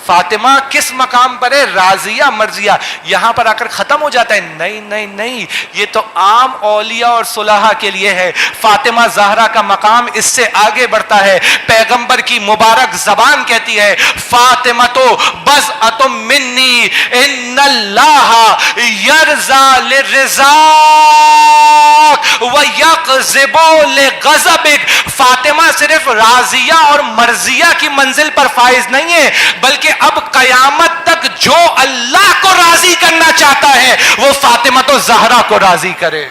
فاطمہ کس مقام پر ہے؟ راضیہ مرضیہ. یہاں پر آ کر ختم ہو جاتا ہے؟ نہیں نہیں نہیں، یہ تو عام اولیاء اور صلحاء کے لیے ہے. فاطمہ زہرا کا مقام اس سے آگے بڑھتا ہے. پیغمبر کی مبارک زبان کہتی ہے فاطمہ تو بضعۃ منی ان اللہ یرضی للرضاک ویغضب لغضبک. فاطمہ صرف راضیہ اور مرضیہ کی منزل پر فائز نہیں ہے، بلکہ اب قیامت تک جو اللہ کو راضی کرنا چاہتا ہے وہ فاطمہ تو زہرا کو راضی کرے.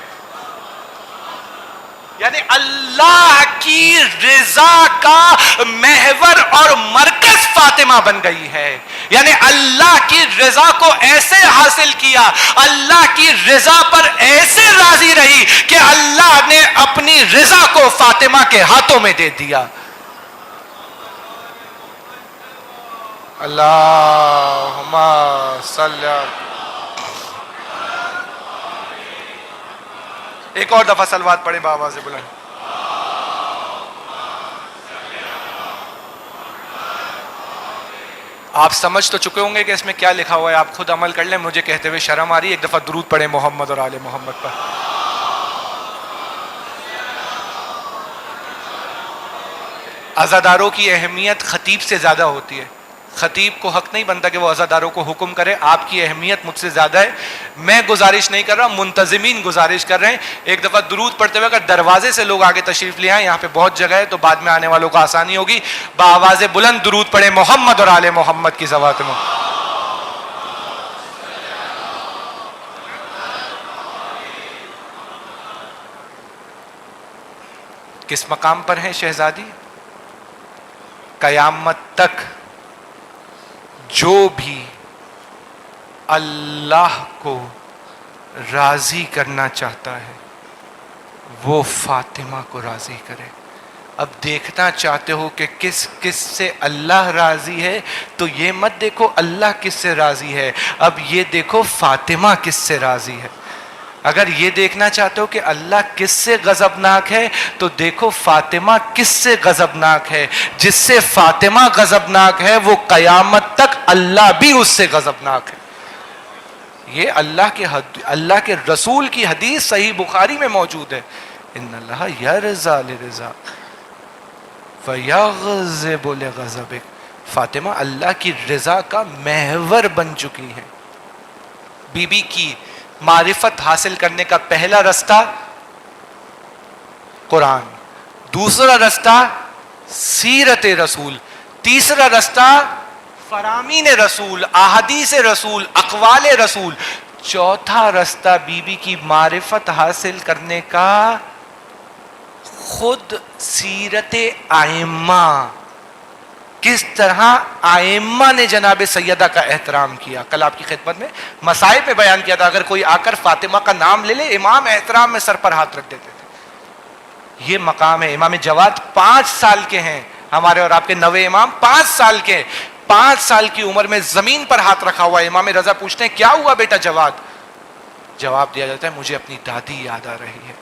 یعنی اللہ کی رضا کا محور اور مرکز فاطمہ بن گئی ہے. یعنی اللہ کی رضا کو ایسے حاصل کیا، اللہ کی رضا پر ایسے راضی رہی کہ اللہ نے اپنی رضا کو فاطمہ کے ہاتھوں میں دے دیا. اللہم صلی. ایک اور دفعہ صلوات پڑھیں بآواز بلند. آپ سمجھ تو چکے ہوں گے کہ اس میں کیا لکھا ہوا ہے، آپ خود عمل کر لیں. مجھے کہتے ہوئے شرم آ رہی ہے. ایک دفعہ درود پڑھیں محمد اور آل محمد پر. عزاداروں کی اہمیت خطیب سے زیادہ ہوتی ہے. خطیب کو حق نہیں بنتا کہ وہ عزاداروں کو حکم کرے. آپ کی اہمیت مجھ سے زیادہ ہے. میں گزارش نہیں کر رہا، منتظمین گزارش کر رہے ہیں. ایک دفعہ درود پڑھتے ہوئے اگر دروازے سے لوگ آگے تشریف لے آئیں، یہاں پہ بہت جگہ ہے تو بعد میں آنے والوں کو آسانی ہوگی. بآواز بلند درود پڑھیں محمد اور آل محمد کی ذوات میں. کس مقام پر ہیں شہزادی؟ قیامت تک جو بھی اللہ کو راضی کرنا چاہتا ہے وہ فاطمہ کو راضی کرے. اب دیکھنا چاہتے ہو کہ کس کس سے اللہ راضی ہے تو یہ مت دیکھو اللہ کس سے راضی ہے، اب یہ دیکھو فاطمہ کس سے راضی ہے. اگر یہ دیکھنا چاہتے ہو کہ اللہ کس سے غضبناک ہے تو دیکھو فاطمہ کس سے غضبناک ہے. جس سے فاطمہ غضبناک ہے وہ قیامت تک اللہ بھی اس سے غضبناک ہے. یہ اللہ کے رسول کی حدیث صحیح بخاری میں موجود ہے. ان اللہ یرضی للرضا. فَيَغْضِبُ لِغَضَبِكَ، فاطمہ اللہ کی رضا کا محور بن چکی ہے۔ بی بی کی معرفت حاصل کرنے کا پہلا رستہ قرآن، دوسرا رستہ سیرت رسول، تیسرا رستہ فرامین رسول، احادیث رسول، اقوال رسول، چوتھا رستہ بی بی کی معرفت حاصل کرنے کا خود سیرت ائمہ، کس طرح ائمہ نے جناب سیدہ کا احترام کیا۔ کل آپ کی خدمت میں مسائل پہ بیان کیا تھا، اگر کوئی آ کر فاطمہ کا نام لے لے، امام احترام میں سر پر ہاتھ رکھ دیتے تھے۔ یہ مقام ہے۔ امام جواد 5 سال کے ہیں، ہمارے اور آپ کے 9 امام 5 سال کے، 5 سال کی عمر میں زمین پر ہاتھ رکھا ہوا ہے۔ امام رضا پوچھتے ہیں کیا ہوا بیٹا جواد؟ جواب دیا جاتا ہے مجھے اپنی دادی یاد آ رہی ہے،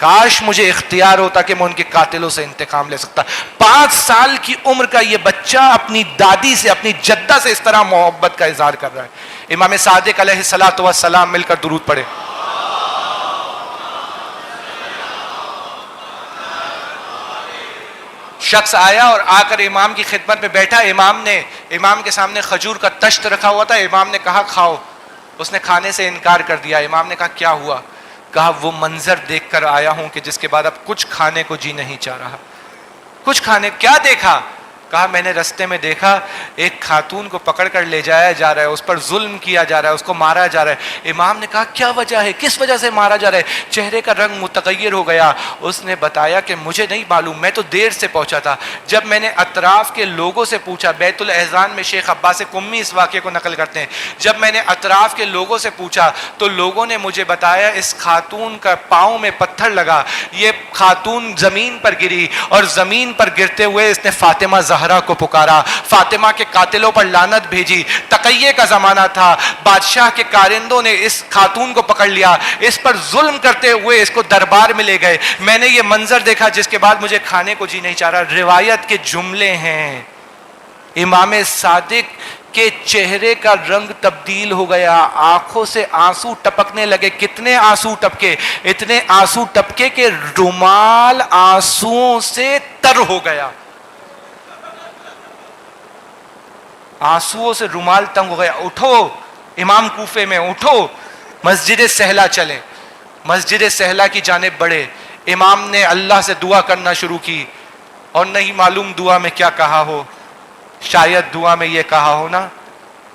کاش مجھے اختیار ہوتا کہ میں ان کے قاتلوں سے انتقام لے سکتا۔ 5 سال کی عمر کا یہ بچہ اپنی دادی سے، اپنی جدہ سے اس طرح محبت کا اظہار کر رہا ہے۔ امام صادق علیہ الصلوۃ والسلام، مل کر درود پڑھے۔ شخص آیا اور آ کر امام کی خدمت میں بیٹھا، امام کے سامنے کھجور کا تشت رکھا ہوا تھا، امام نے کہا کھاؤ، اس نے کھانے سے انکار کر دیا۔ امام نے کہا کیا ہوا؟ کہا وہ منظر دیکھ کر آیا ہوں کہ جس کے بعد اب کچھ کھانے کو جی نہیں چاہ رہا۔ کچھ کھانے، کیا دیکھا؟ کہا میں نے رستے میں دیکھا ایک خاتون کو پکڑ کر لے جایا جا رہا ہے، اس پر ظلم کیا جا رہا ہے، اس کو مارا جا رہا ہے۔ امام نے کہا کیا وجہ ہے، کس وجہ سے مارا جا رہا ہے؟ چہرے کا رنگ متغیر ہو گیا۔ اس نے بتایا کہ مجھے نہیں معلوم، میں تو دیر سے پہنچا تھا۔ جب میں نے اطراف کے لوگوں سے پوچھا، بیت الاحزان میں شیخ عباس قمی اس واقعے کو نقل کرتے ہیں، جب میں نے اطراف کے لوگوں سے پوچھا تو لوگوں نے مجھے بتایا اس خاتون کا پاؤں میں پتھر لگا، یہ خاتون زمین پر گری اور زمین پر گرتے ہوئے اس نے فاطمہ زہرا کو پکارا، فاطمہ کے قاتلوں پر لعنت بھیجی۔ تقیے کا زمانہ تھا، بادشاہ کے کارندوں نے اس خاتون کو پکڑ لیا، اس پر ظلم کرتے ہوئے اس کو دربار میں لے گئے۔ میں نے یہ منظر دیکھا جس کے بعد مجھے کھانے کو جی نہیں چاہ رہا۔ روایت کے جملے ہیں، امام صادق کے چہرے کا رنگ تبدیل ہو گیا، آنکھوں سے آنسو ٹپکنے لگے۔ کتنے آنسو ٹپکے؟ اتنے آنسو ٹپکے کہ رومال آنسوؤں سے تر ہو گیا، آنسوؤں سے رومال تنگ ہو گیا۔ اٹھو امام کوفے میں، اٹھو مسجد سہلا چلیں۔ مسجد سہلا کی جانب بڑھے، امام نے اللہ سے دعا کرنا شروع کی، اور نہیں معلوم دعا میں کیا کہا ہو، شاید دعا میں یہ کہا ہو نا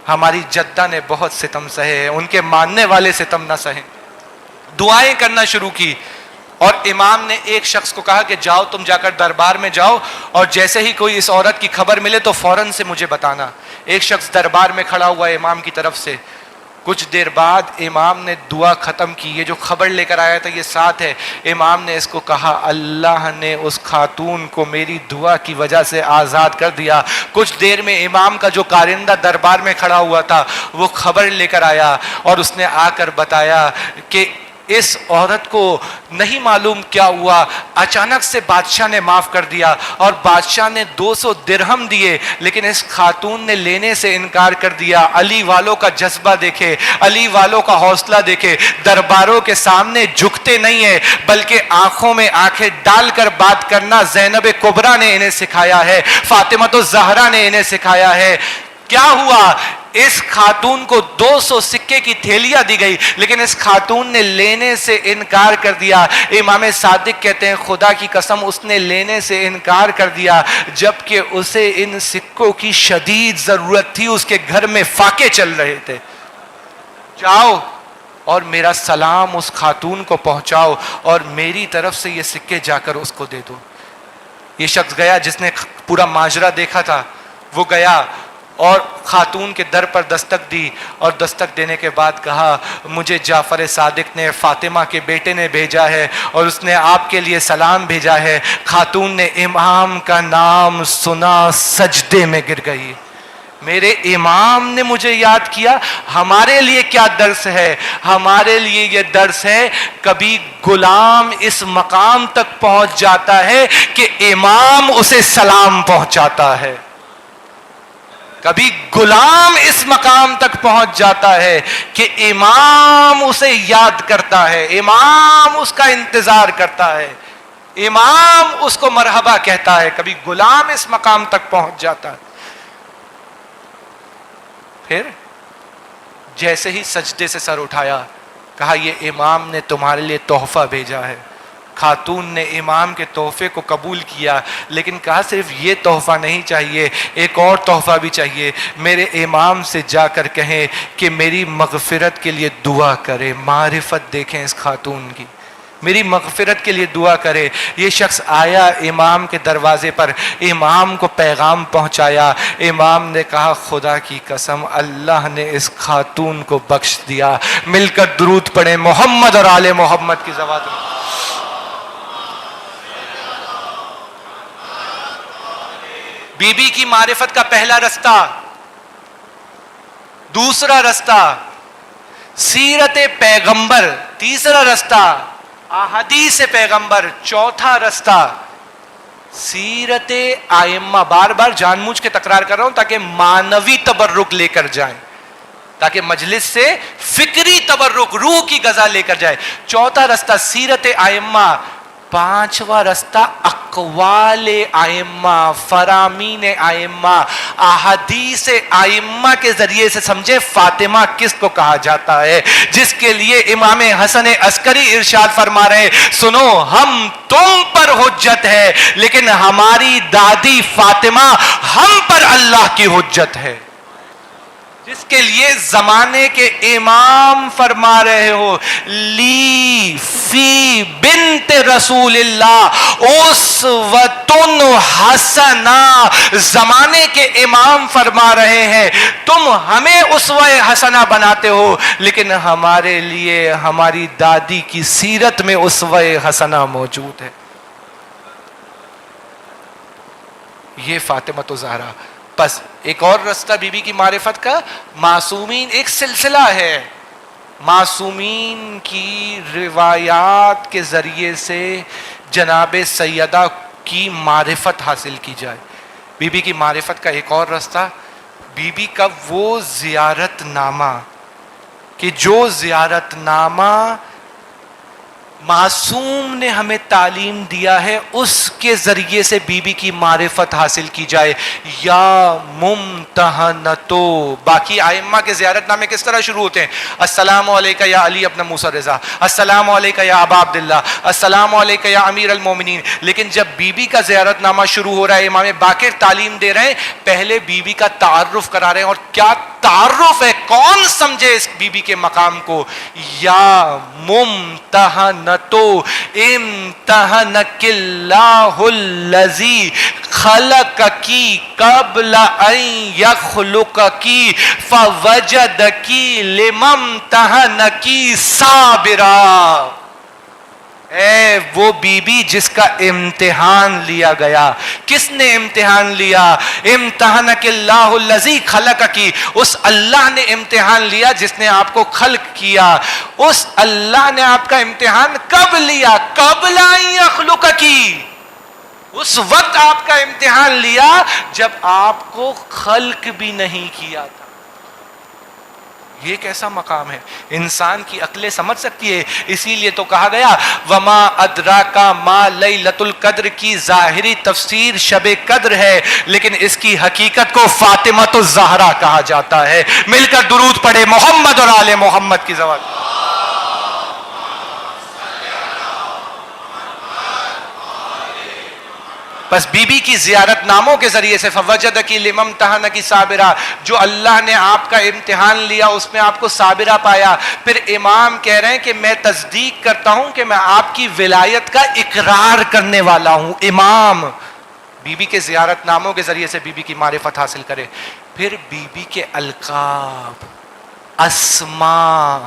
ہماری جدہ نے بہت ستم سہے، ان کے ماننے والے ستم نہ سہیں۔ دعائیں کرنا شروع کی، اور امام نے ایک شخص کو کہا کہ جاؤ تم جا کر دربار میں جاؤ، اور جیسے ہی کوئی اس عورت کی خبر ملے تو فوراً سے مجھے بتانا۔ ایک شخص دربار میں کھڑا ہوا ہے امام کی طرف سے۔ کچھ دیر بعد امام نے دعا ختم کی، یہ جو خبر لے کر آیا تھا یہ ساتھ ہے۔ امام نے اس کو کہا اللہ نے اس خاتون کو میری دعا کی وجہ سے آزاد کر دیا۔ کچھ دیر میں امام کا جو کارندہ دربار میں کھڑا ہوا تھا وہ خبر لے کر آیا، اور اس نے آ کر بتایا کہ اس عورت کو نہیں معلوم کیا ہوا، اچانک سے بادشاہ نے معاف کر دیا، اور بادشاہ نے 200 درہم دیے، لیکن اس خاتون نے لینے سے انکار کر دیا۔ علی والوں کا جذبہ دیکھے، علی والوں کا حوصلہ دیکھے، درباروں کے سامنے جھکتے نہیں ہیں بلکہ آنکھوں میں آنکھیں ڈال کر بات کرنا زینب کبریٰ نے انہیں سکھایا ہے، فاطمہ الزہرا نے انہیں سکھایا ہے۔ کیا ہوا؟ اس خاتون کو 200 سکے کی تھیلیاں دی گئی، لیکن اس خاتون نے لینے سے انکار کر دیا۔ امام صادق کہتے ہیں خدا کی قسم اس نے لینے سے انکار کر دیا جبکہ اسے ان سکوں کی شدید ضرورت تھی، اس کے گھر میں فاقے چل رہے تھے۔ جاؤ اور میرا سلام اس خاتون کو پہنچاؤ، اور میری طرف سے یہ سکے جا کر اس کو دے دو۔ یہ شخص گیا جس نے پورا ماجرا دیکھا تھا، وہ گیا اور خاتون کے در پر دستک دی، اور دستک دینے کے بعد کہا مجھے جعفر صادق نے، فاطمہ کے بیٹے نے بھیجا ہے، اور اس نے آپ کے لیے سلام بھیجا ہے۔ خاتون نے امام کا نام سنا، سجدے میں گر گئی۔ میرے امام نے مجھے یاد کیا۔ ہمارے لیے کیا درس ہے؟ ہمارے لیے یہ درس ہے کبھی غلام اس مقام تک پہنچ جاتا ہے کہ امام اسے سلام پہنچاتا ہے، کبھی غلام اس مقام تک پہنچ جاتا ہے کہ امام اسے یاد کرتا ہے، امام اس کا انتظار کرتا ہے۔ امام اس کو مرحبا کہتا ہے، کبھی غلام اس مقام تک پہنچ جاتا ہے. پھر جیسے ہی سجدے سے سر اٹھایا، کہا یہ امام نے تمہارے لیے تحفہ بھیجا ہے. خاتون نے امام کے تحفے کو قبول کیا، لیکن کہا صرف یہ تحفہ نہیں چاہیے، ایک اور تحفہ بھی چاہیے. میرے امام سے جا کر کہیں کہ میری مغفرت کے لیے دعا کرے. معرفت دیکھیں اس خاتون کی، میری مغفرت کے لیے دعا کرے. یہ شخص آیا امام کے دروازے پر، امام کو پیغام پہنچایا. امام نے کہا خدا کی قسم اللہ نے اس خاتون کو بخش دیا. مل کر درود پڑھیں محمد اور آل محمد کی زبان میں. بی بی کی معرفت کا پہلا رستہ. دوسرا رستہ سیرت پیغمبر. تیسرا رستہ احادیث پیغمبر. چوتھا رستہ سیرت ائمہ. بار بار جان بوجھ کے تکرار کر رہا ہوں تاکہ معنوی تبرک لے کر جائیں، تاکہ مجلس سے فکری تبرک، روح کی غذا لے کر جائے. چوتھا رستہ سیرت ائمہ. پانچواں رستہ اقوال ائمہ، فرامین ائمہ، احادیث ائمہ کے ذریعے سے سمجھے فاطمہ کس کو کہا جاتا ہے، جس کے لیے امام حسن عسکری ارشاد فرما رہے سنو ہم تم پر حجت ہے لیکن ہماری دادی فاطمہ ہم پر اللہ کی حجت ہے. جس کے لیے زمانے کے امام فرما رہے ہو لی فی بنت رسول اللہ اسوۃ حسنہ. زمانے کے امام فرما رہے ہیں تم ہمیں اسوہ حسنہ بناتے ہو لیکن ہمارے لیے ہماری دادی کی سیرت میں اسوہ حسنہ موجود ہے. یہ فاطمہ تو زہرا. بس ایک اور رستہ بی بی کی معرفت کا معصومین. ایک سلسلہ ہے معصومین کی روایات کے ذریعے سے جناب سیدہ کی معرفت حاصل کی جائے. بی بی کی معرفت کا ایک اور رستہ بی بی کا وہ زیارت نامہ کہ جو زیارت نامہ معصوم نے ہمیں تعلیم دیا ہے اس کے ذریعے سے بی بی کی معرفت حاصل کی جائے. یا ممتحنتو. باقی ائمہ کے زیارت نامے کس طرح شروع ہوتے ہیں؟ السلام علیکہ یا علی ابن موسیٰ رضا، السلام علیکہ یا ابا عبداللہ، السلام علیکہ یا امیر المومنین. لیکن جب بی بی کا زیارت نامہ شروع ہو رہا ہے، امام باقر تعلیم دے رہے ہیں، پہلے بی بی کا تعارف کرا رہے ہیں. اور کیا تعارف ہے، کون سمجھے اس بی بی کے مقام کو؟ یا ممتحنتو امتحنک اللہ الذی خلقکی قبل ان یخلقکی فوجدکی لممتحنکی صابرا. اے وہ بی بی جس کا امتحان لیا گیا. کس نے امتحان لیا؟ امتحنک اللہ الذی خلقکی. اس اللہ نے امتحان لیا جس نے آپ کو خلق کیا. اس اللہ نے آپ کا امتحان کب لیا؟ قبل ان یخلقکی. اس وقت آپ کا امتحان لیا جب آپ کو خلق بھی نہیں کیا تھا. یہ کیسا مقام ہے، انسان کی عقلیں سمجھ سکتی ہے. اسی لیے تو کہا گیا وما ادراکا ما لیلۃ القدر کی ظاہری تفسیر شب قدر ہے لیکن اس کی حقیقت کو فاطمہ الزہرا کہا جاتا ہے. مل کر درود پڑھے محمد اور آل محمد کی زبان. بس بی بی کی زیارت ناموں کے ذریعے سے فوجدکی لممتحنکی صابرہ، جو اللہ نے آپ کا امتحان لیا اس میں آپ کو صابرہ پایا. پھر امام کہہ رہے ہیں کہ میں تصدیق کرتا ہوں کہ میں آپ کی ولایت کا اقرار کرنے والا ہوں. امام بی بی کے زیارت ناموں کے ذریعے سے بی بی کی معرفت حاصل کرے. پھر بی بی کے القاب، اسماء،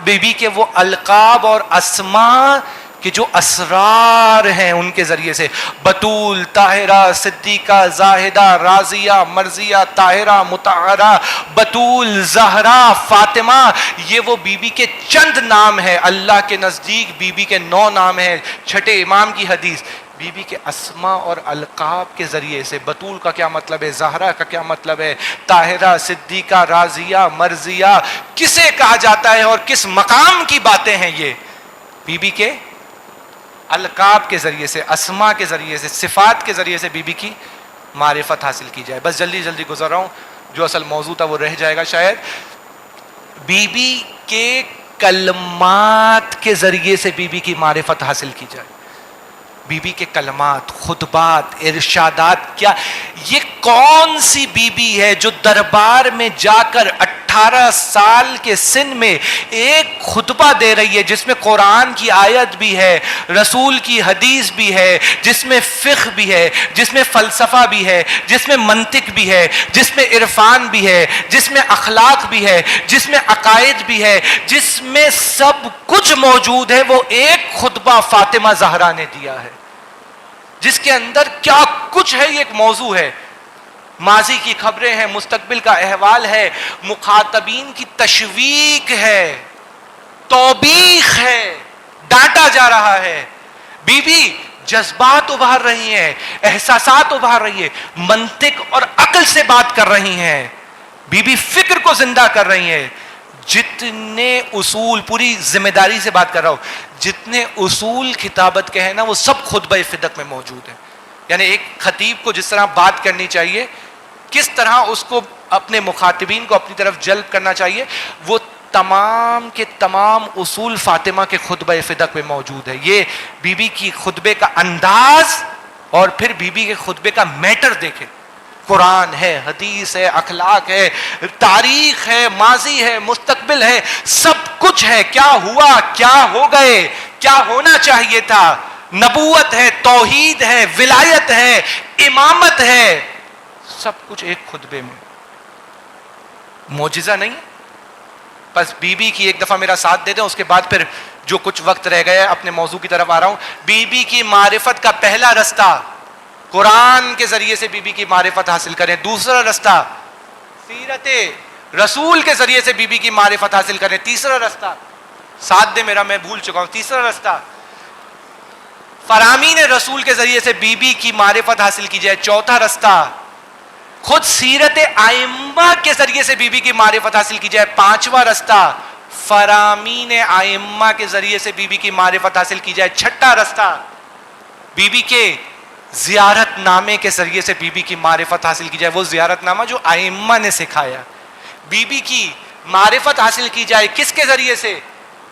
بی بی کے وہ القاب اور اسماء کہ جو اسرار ہیں ان کے ذریعے سے بطول، طاہرہ، صدیقہ، زاہدہ، راضیہ، مرضیہ، طاہرہ، مطہرہ، بطول، زہرا، فاطمہ. یہ وہ بی بی کے چند نام ہیں. اللہ کے نزدیک بی بی کے 9 نام ہیں. چھٹے امام کی حدیث بی بی کے اسماء اور القاب کے ذریعے سے بطول کا کیا مطلب ہے، زہرا کا کیا مطلب ہے، طاہرہ، صدیقہ، راضیہ، مرضیہ کسے کہا جاتا ہے اور کس مقام کی باتیں ہیں. یہ بی بی کے القاب کے ذریعے سے، اسما کے ذریعے سے، صفات کے ذریعے سے بی بی کی معرفت حاصل کی جائے. بس جلدی جلدی گزر رہا ہوں، جو اصل موضوع تھا وہ رہ جائے گا شاید. بی بی کے کلمات کے ذریعے سے بی بی کی معرفت حاصل کی جائے. بی بی کے کلمات، خطبات، ارشادات. کیا یہ کون سی بی بی ہے جو دربار میں جا کر 18 سال کے سن میں ایک خطبہ دے رہی ہے جس میں قرآن کی آیت بھی ہے، رسول کی حدیث بھی ہے، جس میں فقہ بھی ہے، جس میں فلسفہ بھی ہے، جس میں منطق بھی ہے، جس میں عرفان بھی ہے، جس میں اخلاق بھی ہے، جس میں عقائد بھی ہے، جس میں سب کچھ موجود ہے. وہ ایک خطبہ فاطمہ زہرا نے دیا ہے جس کے اندر کیا کچھ ہے. یہ ایک موضوع ہے، ماضی کی خبریں ہیں، مستقبل کا احوال ہے، مخاطبین کی تشویق ہے، توبیخ ہے، ڈانٹا جا رہا ہے. بی بی جذبات ابھار رہی ہیں، احساسات ابھار رہی ہے، منطق اور عقل سے بات کر رہی ہیں. بی بی فکر کو زندہ کر رہی ہیں. جتنے اصول، پوری ذمہ داری سے بات کر رہا ہوں، جتنے اصول خطابت کے ہیں نا وہ سب خطبہ فدق میں موجود ہیں. یعنی ایک خطیب کو جس طرح بات کرنی چاہیے، کس طرح اس کو اپنے مخاطبین کو اپنی طرف جلب کرنا چاہیے، وہ تمام کے تمام اصول فاطمہ کے خطبہ فدق میں موجود ہے. یہ بی بی کی خطبے کا انداز اور پھر بی بی کے خطبے کا میٹر دیکھیں. قرآن ہے، حدیث ہے، اخلاق ہے، تاریخ ہے، ماضی ہے، مستقبل ہے، سب کچھ ہے. کیا ہوا، کیا ہو گئے، کیا ہونا چاہیے تھا. نبوت ہے، توحید ہے، ولایت ہے، امامت ہے، سب کچھ ایک خطبے میں. معجزہ نہیں. بس بی بی کی ایک دفعہ میرا ساتھ دے دیں، اس کے بعد پھر جو کچھ وقت رہ گیا اپنے موضوع کی طرف آ رہا ہوں. بی بی کی معرفت کا پہلا رستہ قرآن کے ذریعے سے بی بی کی معرفت حاصل کریں. دوسرا رستہ سیرت رسول کے ذریعے سے بی بی کی معرفت حاصل کریں. تیسرا رستہ ساتھ دے میرا، میں بھول چکا ہوں. تیسرا رستہ فرامین رسول کے ذریعے سے بی بی کی معرفت حاصل کی جائے. چوتھا رستہ خود سیرت ائمہ کے ذریعے سے بی بی کی معرفت حاصل کی جائے. پانچواں رستہ فرامین ائمہ کے ذریعے سے بی بی کی معرفت حاصل کی جائے. چھٹا رستہ بی بی کے زیارت نامے کے ذریعے سے بی بی کی معرفت حاصل کی جائے. وہ زیارت نامہ جو ائمہ نے سکھایا. بی بی کی معرفت حاصل کی جائے کس کے ذریعے سے؟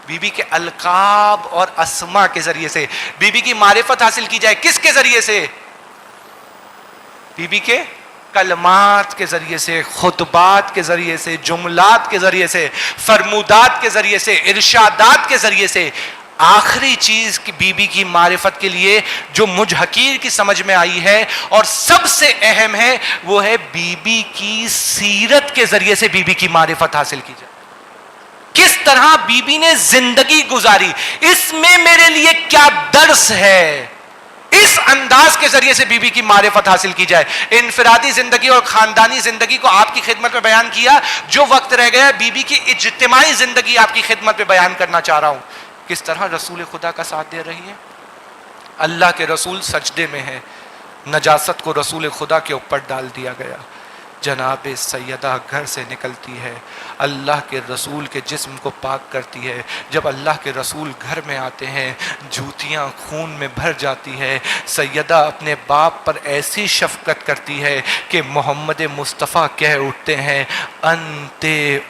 بی بی کے القاب اور اسما کے ذریعے سے. بی بی کی معرفت حاصل کی جائے کس کے ذریعے سے؟ بی بی کے کلمات کے ذریعے سے، خطبات کے ذریعے سے، جملات کے ذریعے سے، فرمودات کے ذریعے سے، ارشادات کے ذریعے سے. آخری چیز کی بی بی کی معرفت کے لیے جو مجھ حقیر کی سمجھ میں آئی ہے اور سب سے اہم ہے، وہ ہے بی بی کی سیرت کے ذریعے سے بی بی کی معرفت حاصل کی جائے. کس طرح بی بی نے زندگی گزاری، اس میں میرے لیے کیا درس ہے، اس انداز کے ذریعے سے بی بی کی معرفت حاصل کی جائے. انفرادی زندگی اور خاندانی زندگی کو آپ کی خدمت میں بیان کیا. جو وقت رہ گیا بی بی کی اجتماعی زندگی آپ کی خدمت میں بیان کرنا چاہ رہا ہوں. کس طرح رسول خدا کا ساتھ دے رہی ہے. اللہ کے رسول سجدے میں ہے، نجاست کو رسول خدا کے اوپر ڈال دیا گیا. جناب سیدہ گھر سے نکلتی ہے، اللہ کے رسول کے جسم کو پاک کرتی ہے. جب اللہ کے رسول گھر میں آتے ہیں جوتیاں خون میں بھر جاتی ہے. سیدہ اپنے باپ پر ایسی شفقت کرتی ہے کہ محمد مصطفیٰ کہہ اٹھتے ہیں انت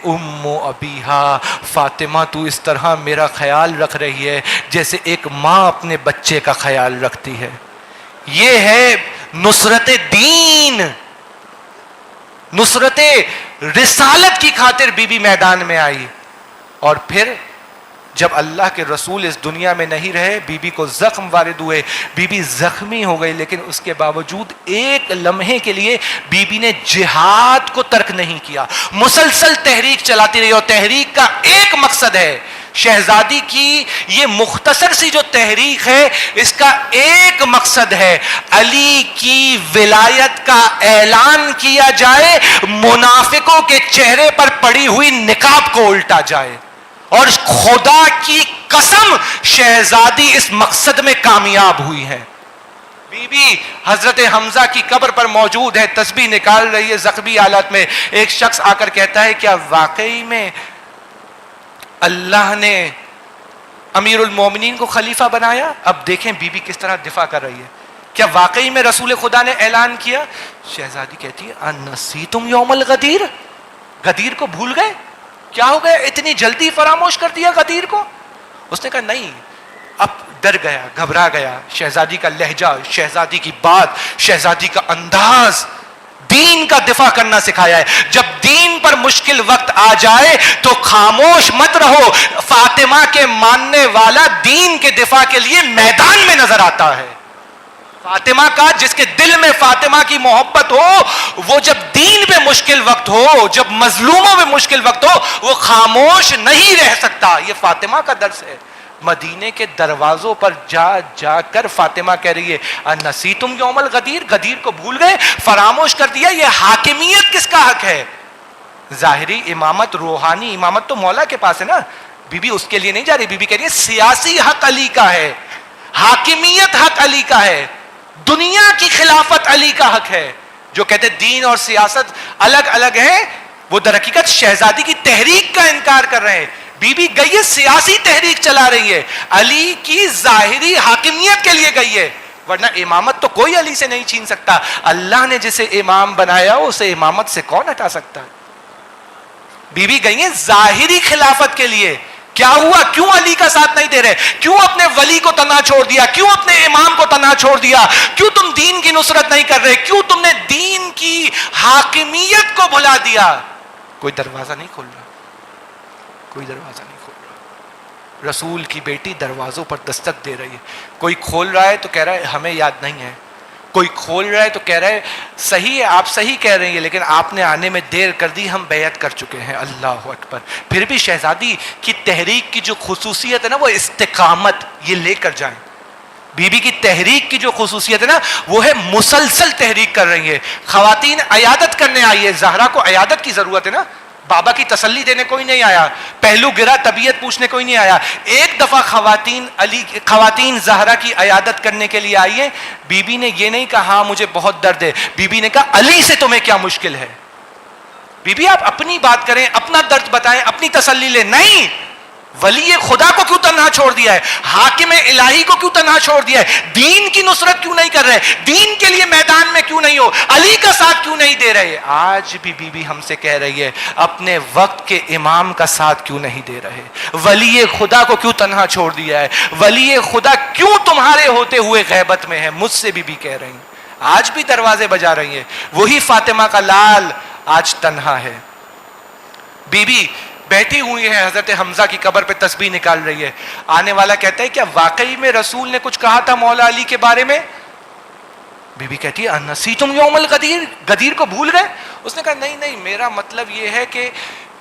ام ابیہا. فاطمہ تو اس طرح میرا خیال رکھ رہی ہے جیسے ایک ماں اپنے بچے کا خیال رکھتی ہے. یہ ہے نصرت دین، نصرت رسالت کی خاطر بی بی میدان میں آئی. اور پھر جب اللہ کے رسول اس دنیا میں نہیں رہے بی بی کو زخم وارد ہوئے، بی بی زخمی ہو گئی، لیکن اس کے باوجود ایک لمحے کے لیے بی بی نے جہاد کو ترک نہیں کیا. مسلسل تحریک چلاتی رہی اور تحریک کا ایک مقصد ہے. شہزادی کی یہ مختصر سی جو تحریک ہے اس کا ایک مقصد ہے، علی کی ولایت کا اعلان کیا جائے، منافقوں کے چہرے پر پڑی ہوئی نقاب کو الٹا جائے. اور خدا کی قسم شہزادی اس مقصد میں کامیاب ہوئی ہے. بی بی حضرت حمزہ کی قبر پر موجود ہے، تسبیح نکال رہی ہے زخمی حالت میں. ایک شخص آ کر کہتا ہے کیا واقعی میں اللہ نے امیر المومنین کو خلیفہ بنایا. اب دیکھیں بی بی کس طرح دفاع کر رہی ہے. کیا واقعی میں رسول خدا نے اعلان کیا؟ شہزادی کہتی ہے انسیتم یوم الغدیر، غدیر کو بھول گئے؟ کیا ہو گیا اتنی جلدی فراموش کر دیا غدیر کو؟ اس نے کہا نہیں. اب ڈر گیا، گھبرا گیا. شہزادی کا لہجہ، شہزادی کی بات، شہزادی کا انداز دین کا دفاع کرنا سکھایا ہے. جب دین پر مشکل وقت آ جائے تو خاموش مت رہو. فاطمہ کے ماننے والا دین کے دفاع کے لیے میدان میں نظر آتا ہے. فاطمہ کا جس کے دل میں فاطمہ کی محبت ہو، وہ جب دین پہ مشکل وقت ہو، جب مظلوموں پہ مشکل وقت ہو، وہ خاموش نہیں رہ سکتا. یہ فاطمہ کا درس ہے. مدینے کے دروازوں پر جا جا کر فاطمہ کہہ رہی ہے انسیتم یوم الغدیر، غدیر کو بھول گئے، فراموش کر دیا. یہ حاکمیت کس کا حق ہے؟ ظاہری امامت، روحانی امامت تو مولا کے پاس ہے نا. بی بی اس کے لیے نہیں جا رہی. بی بی کہہ رہی ہے سیاسی حق علی کا ہے، حاکمیت حق علی کا ہے، دنیا کی خلافت علی کا حق ہے. جو کہتے دین اور سیاست الگ الگ ہیں، وہ در حقیقت شہزادی کی تحریک کا انکار کر رہے ہیں. بی بی گئی ہے سیاسی تحریک چلا رہی ہے، علی کی ظاہری حاکمیت کے لیے گئی ہے. ورنہ امامت تو کوئی علی سے نہیں چھین سکتا. اللہ نے جسے امام بنایا اسے امامت سے کون ہٹا سکتا ہے؟ بی بی گئی ہیں ظاہری خلافت کے لیے. کیا ہوا؟ کیوں علی کا ساتھ نہیں دے رہے؟ کیوں اپنے ولی کو تنہا چھوڑ دیا؟ کیوں اپنے امام کو تنہا چھوڑ دیا؟ کیوں تم دین کی نصرت نہیں کر رہے؟ کیوں تم نے دین کی حاکمیت کو بھلا دیا؟ کوئی دروازہ نہیں کھول رہا، کوئی دروازہ نہیں کھول رہا. رسول کی بیٹی دروازوں پر دستک دے رہی ہے. کوئی کھول رہا ہے تو کہہ رہا ہے ہمیں یاد نہیں ہے، کوئی کھول رہا ہے تو کہہ رہا ہے صحیح ہے، آپ صحیح کہہ رہے ہیں لیکن آپ نے آنے میں دیر کر دی، ہم بیعت کر چکے ہیں. اللہ اکبر. پھر بھی شہزادی کی تحریک کی جو خصوصیت ہے نا وہ استقامت، یہ لے کر جائیں. بی بی کی تحریک کی جو خصوصیت ہے نا وہ ہے مسلسل تحریک کر رہی ہے. خواتین عیادت کرنے آئی ہے، زہرا کو عیادت کی ضرورت ہے نا. بابا کی تسلی دینے کوئی نہیں آیا، پہلو گرا طبیعت پوچھنے کوئی نہیں آیا. ایک دفعہ خواتین زہرا کی عیادت کرنے کے لیے آئی ہیں. بی بی نے یہ نہیں کہا ہاں مجھے بہت درد ہے، بی بی نے کہا علی سے تمہیں کیا مشکل ہے؟ بی بی آپ اپنی بات کریں، اپنا درد بتائیں، اپنی تسلی لیں. نہیں، ولی خدا کو کیوں تنہا چھوڑ دیا ہے؟ حاکم الہی کو کیوں تنہا چھوڑ دیا ہے؟ دین کی نصرت کیوں نہیں کر رہے؟ دین کے لیے میدان میں کیوں نہیں ہو؟ علی کا ساتھ کیوں نہیں دے رہے؟ آج بھی بی بی ہم سے کہہ رہی ہے اپنے وقت کے امام کا ساتھ کیوں نہیں دے رہے؟ ولی خدا کو کیوں تنہا چھوڑ دیا ہے؟ ولی خدا کیوں تمہارے ہوتے ہوئے غیبت میں ہے؟ مجھ سے بی بی کہہ رہی ہیں، آج بھی دروازے بجا رہی ہیں. وہی فاطمہ کا لال آج تنہا ہے. بی بی بیٹھی ہوئی ہے، حضرت حمزہ کی قبر پہ تسبیح نکال رہی ہے. آنے والا کہتا ہے کیا واقعی میں رسول نے کچھ کہا تھا مولا علی کے بارے میں؟ بی بی کہتی ہے انسیتم یوم الغدیر، غدیر کو بھول گئے؟ اس نے کہا نہیں نہیں، میرا مطلب یہ ہے کہ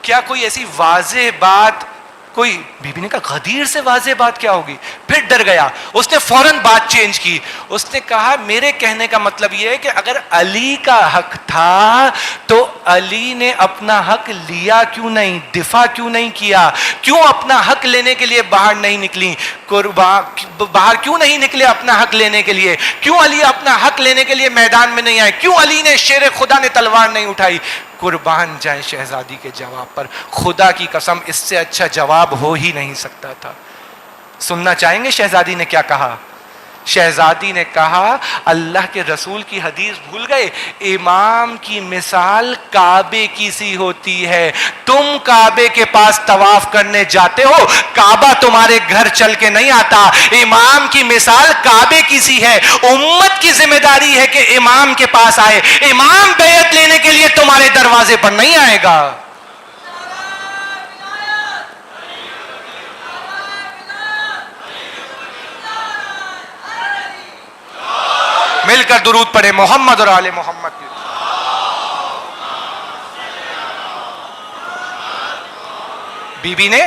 کیا کوئی ایسی واضح بات، کوئی. بی بی نے کہا غدیر سے واضح بات کیا ہوگی؟ پھر ڈر گیا، اس نے فوراً بات چینج کی. اس نے کہا میرے کہنے کا مطلب یہ ہے کہ اگر علی کا حق تھا تو علی نے اپنا حق لیا کیوں نہیں؟ دفاع کیوں نہیں کیا؟ کیوں اپنا حق لینے کے لیے باہر نہیں نکلی؟ باہر کیوں نہیں نکلے اپنا حق لینے کے لیے؟ کیوں علی اپنا حق لینے کے لیے میدان میں نہیں آئے؟ کیوں علی نے شیر خدا نے تلوار نہیں اٹھائی؟ قربان جائیں شہزادی کے جواب پر. خدا کی قسم اس سے اچھا جواب ہو ہی نہیں سکتا تھا. سننا چاہیں گے شہزادی نے کیا کہا؟ شہزادی نے کہا اللہ کے رسول کی حدیث بھول گئے؟ امام کی مثال کعبے کی سی ہوتی ہے. تم کعبے کے پاس طواف کرنے جاتے ہو، کعبہ تمہارے گھر چل کے نہیں آتا. امام کی مثال کعبے کی سی ہے. امت کی ذمہ داری ہے کہ امام کے پاس آئے. امام بیعت لینے کے لیے تمہارے دروازے پر نہیں آئے گا. مل کر درود پڑھے محمد اور آل محمد. بی بی نے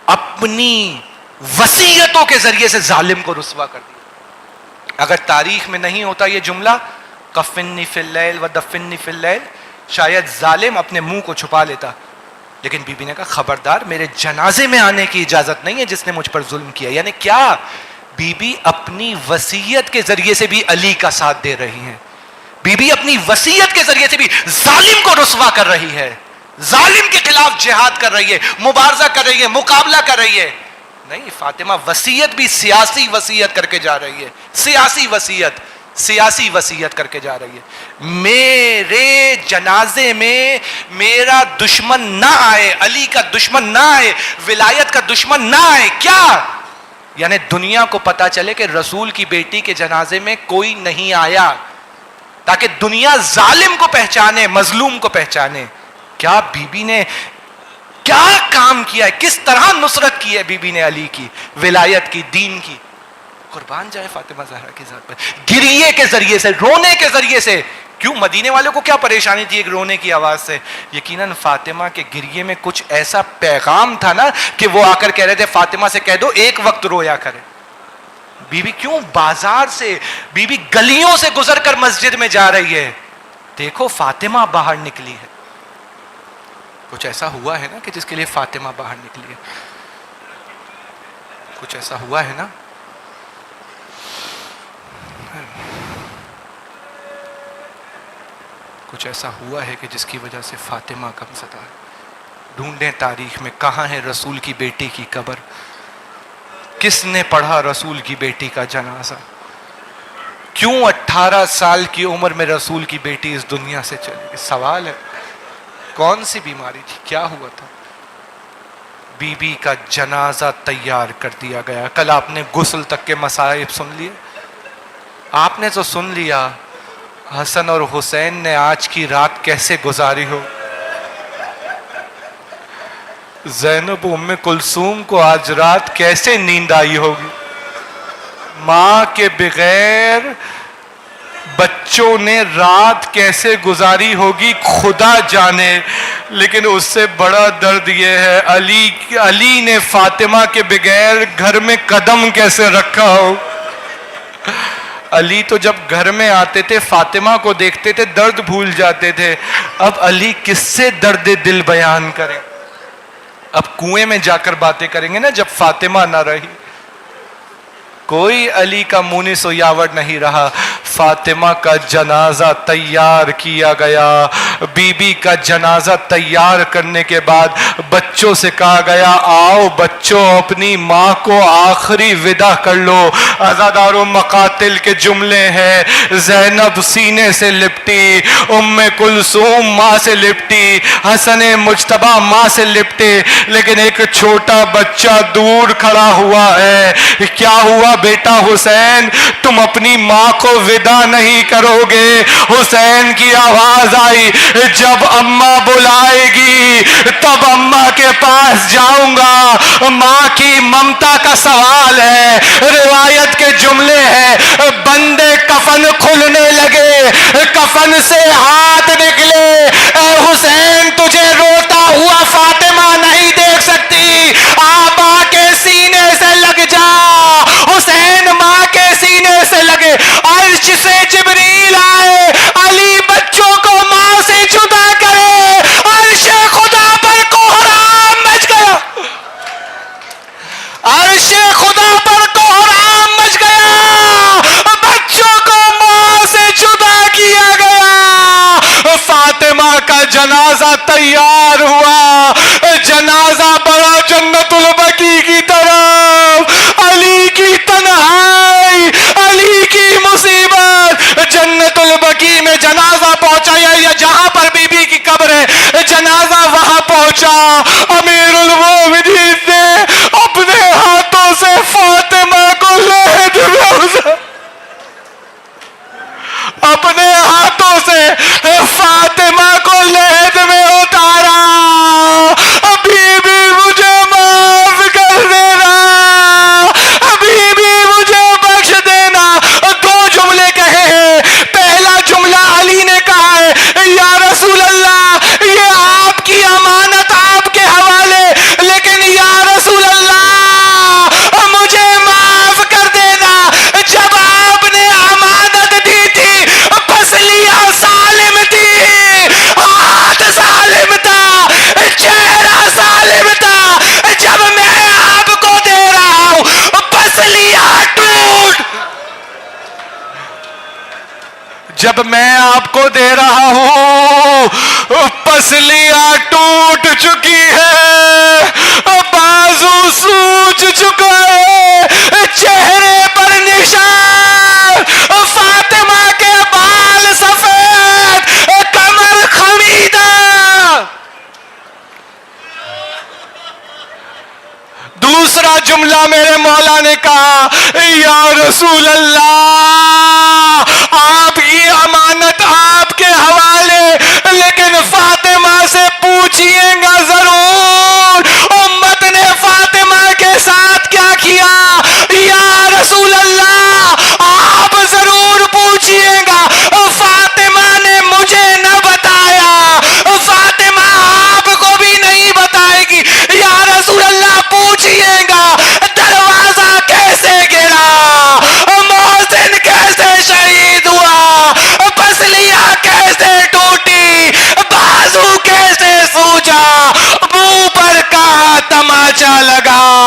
اپنی وصیتوں کے ذریعے سے ظالم کو رسوا کر دیا. اگر تاریخ میں نہیں ہوتا یہ جملہ کفنی فی اللیل و دفنی فی اللیل، شاید ظالم اپنے منہ کو چھپا لیتا. لیکن بی بی نے کہا خبردار، میرے جنازے میں آنے کی اجازت نہیں ہے جس نے مجھ پر ظلم کیا. یعنی کیا؟ بی بی اپنی وصیت کے ذریعے سے بھی علی کا ساتھ دے رہی ہیں. بی بی اپنی وصیت کے ذریعے سے بھی ظالم کو رسوا کر رہی ہے، ظالم کے خلاف جہاد کر رہی ہے، مبارزہ کر رہی ہے، مقابلہ کر رہی ہے. نہیں، فاطمہ وصیت بھی سیاسی وصیت کر کے جا رہی ہے، سیاسی وصیت کر کے جا رہی ہے، میرے جنازے میں میرا دشمن نہ آئے، علی کا دشمن نہ آئے، ولایت کا دشمن نہ آئے. کیا یعنی دنیا کو پتا چلے کہ رسول کی بیٹی کے جنازے میں کوئی نہیں آیا، تاکہ دنیا ظالم کو پہچانے، مظلوم کو پہچانے. کیا بی بی نے کیا کام کیا ہے، کس طرح نصرت کی ہے بی بی نے علی کی، ولایت کی، دین کی. قربان جائے فاطمہ زہرا کی ذات پر، گریے کے ذریعے سے، رونے کے ذریعے سے. کیوں مدینے والوں کو کیا پریشانی تھی ایک رونے کی آواز سے؟ یقیناً فاطمہ کے گریے میں کچھ ایسا پیغام تھا نا کہ وہ آ کر کہہ رہے تھے فاطمہ سے کہہ دو ایک وقت رویا کرے. بی بی کیوں بازار سے، بی بی گلیوں سے گزر کر مسجد میں جا رہی ہے. دیکھو فاطمہ باہر نکلی ہے. کچھ ایسا ہوا ہے نا کہ جس کے لیے فاطمہ باہر نکلی ہے. کچھ ایسا ہوا ہے نا. کچھ ایسا ہوا ہے کہ جس کی وجہ سے فاطمہ غمزدہ ہے. ڈھونڈیں تاریخ میں کہاں ہے رسول کی بیٹی کی قبر، کس نے پڑھا رسول کی بیٹی کا جنازہ، کیوں 18 سال کی عمر میں رسول کی بیٹی اس دنیا سے چلی گئی. سوال ہے کون سی بیماری تھی، کیا ہوا تھا. بی بی کا جنازہ تیار کر دیا گیا. کل آپ نے غسل تک کے مصائب سن لیے. آپ نے تو سن لیا حسن اور حسین نے آج کی رات کیسے گزاری ہو. زینب ام کلثوم کو آج رات کیسے نیند آئی ہوگی. ماں کے بغیر بچوں نے رات کیسے گزاری ہوگی خدا جانے. لیکن اس سے بڑا درد یہ ہے علی نے فاطمہ کے بغیر گھر میں قدم کیسے رکھا ہو. علی تو جب گھر میں آتے تھے فاطمہ کو دیکھتے تھے درد بھول جاتے تھے. اب علی کس سے درد دل بیان کریں. اب کنویں میں جا کر باتیں کریں گے نا جب فاطمہ نہ رہی. کوئی علی کا مونس و یاور نہیں رہا. فاطمہ کا جنازہ تیار کیا گیا. بی بی کا جنازہ تیار کرنے کے بعد بچوں سے کہا گیا آؤ بچوں اپنی ماں کو آخری ودا کر لو. عزادارو مقاتل کے جملے ہیں. زینب سینے سے لپٹی، ام کلثوم ماں سے لپٹی، حسن مجتبی ماں سے لپٹے، لیکن ایک چھوٹا بچہ دور کھڑا ہوا ہے. کیا ہوا بیٹا حسین، تم اپنی ماں کو ودا نہیں کرو گے؟ حسین کی آواز آئی جب اماں بلائے گی تب اماں کے پاس جاؤں گا. ماں کی ممتا کا سوال ہے. روایت کے جملے ہیں بندے کفن کھلنے لگے، کفن سے ہاتھ نکلے. اے حسین تجھے روتا ہوا فاطمہ نہیں دیکھ سکتی، آپ ماں کے سینے سے لگ جا. حسین ماں کے سینے سے لگے. عرش سے جبریل آئے علی بچوں کو ماں سے جدا کرے. عرش خدا پر کوہرام مچ گیا. عرش خدا پر کوہرام مچ گیا. بچوں کو ماں سے جدا کیا گیا. فاطمہ کا جنازہ تیار ہوا. جنازہ بڑا جنت البقیع کی طرف. علی کی تنہائی، علی کی مصیبت. جنت البقیع میں جنازہ پہنچا یا جہاں پر بی بی کی قبر ہے جنازہ وہاں پہنچا. امیر المومنین نے اپنے ہاتھوں سے فاطمہ کو لحد میں اپنے ہاتھوں سے فاطمہ کو لحد میں اتارا. ابھی بھی مجھے معاف کر دینا، ابھی بھی مجھے بخش دینا. دو جملے کہے ہیں. پہلا جملہ علی نے کہا ہے یا رسول اللہ یہ آپ کی امانت آپ کے حوالے، لیکن یا رسول اللہ مجھے معاف کر دینا. جب آپ نے امانت دی تھی پسلیاں سالم تھی، ہاتھ سالم تھا، چہرہ سالم تھا. جب میں آپ کو دے رہا ہوں پسلیاں ٹوٹ، جب میں آپ کو دے رہا ہوں پسلیاں ٹوٹ چکی ہے، بازو سوج پوچھ چکا ہے، چہرے پر نشان فاطمہ کے بال سفید، کمر خمیدہ. دوسرا جملہ میرے مولا نے کہا، یا رسول اللہ آپ کی امانت آپ کے حوالے، لیکن فاطمہ سے پوچھئے گا ضرور امت نے فاطمہ کے ساتھ کیا کیا. یا رسول اللہ آپ ضرور پوچھئے گا، فاطمہ نے مجھے نہ بتایا، فاطمہ آپ کو بھی نہیں بتائے گی. یا رسول اللہ پوچھئے گا دروازہ کیسے گرا، محسن کیسے شہید ہوا، پسلیاں کیسے ٹوٹی، بازو کیسے سوجا، منہ پر کہاں تماچا لگا.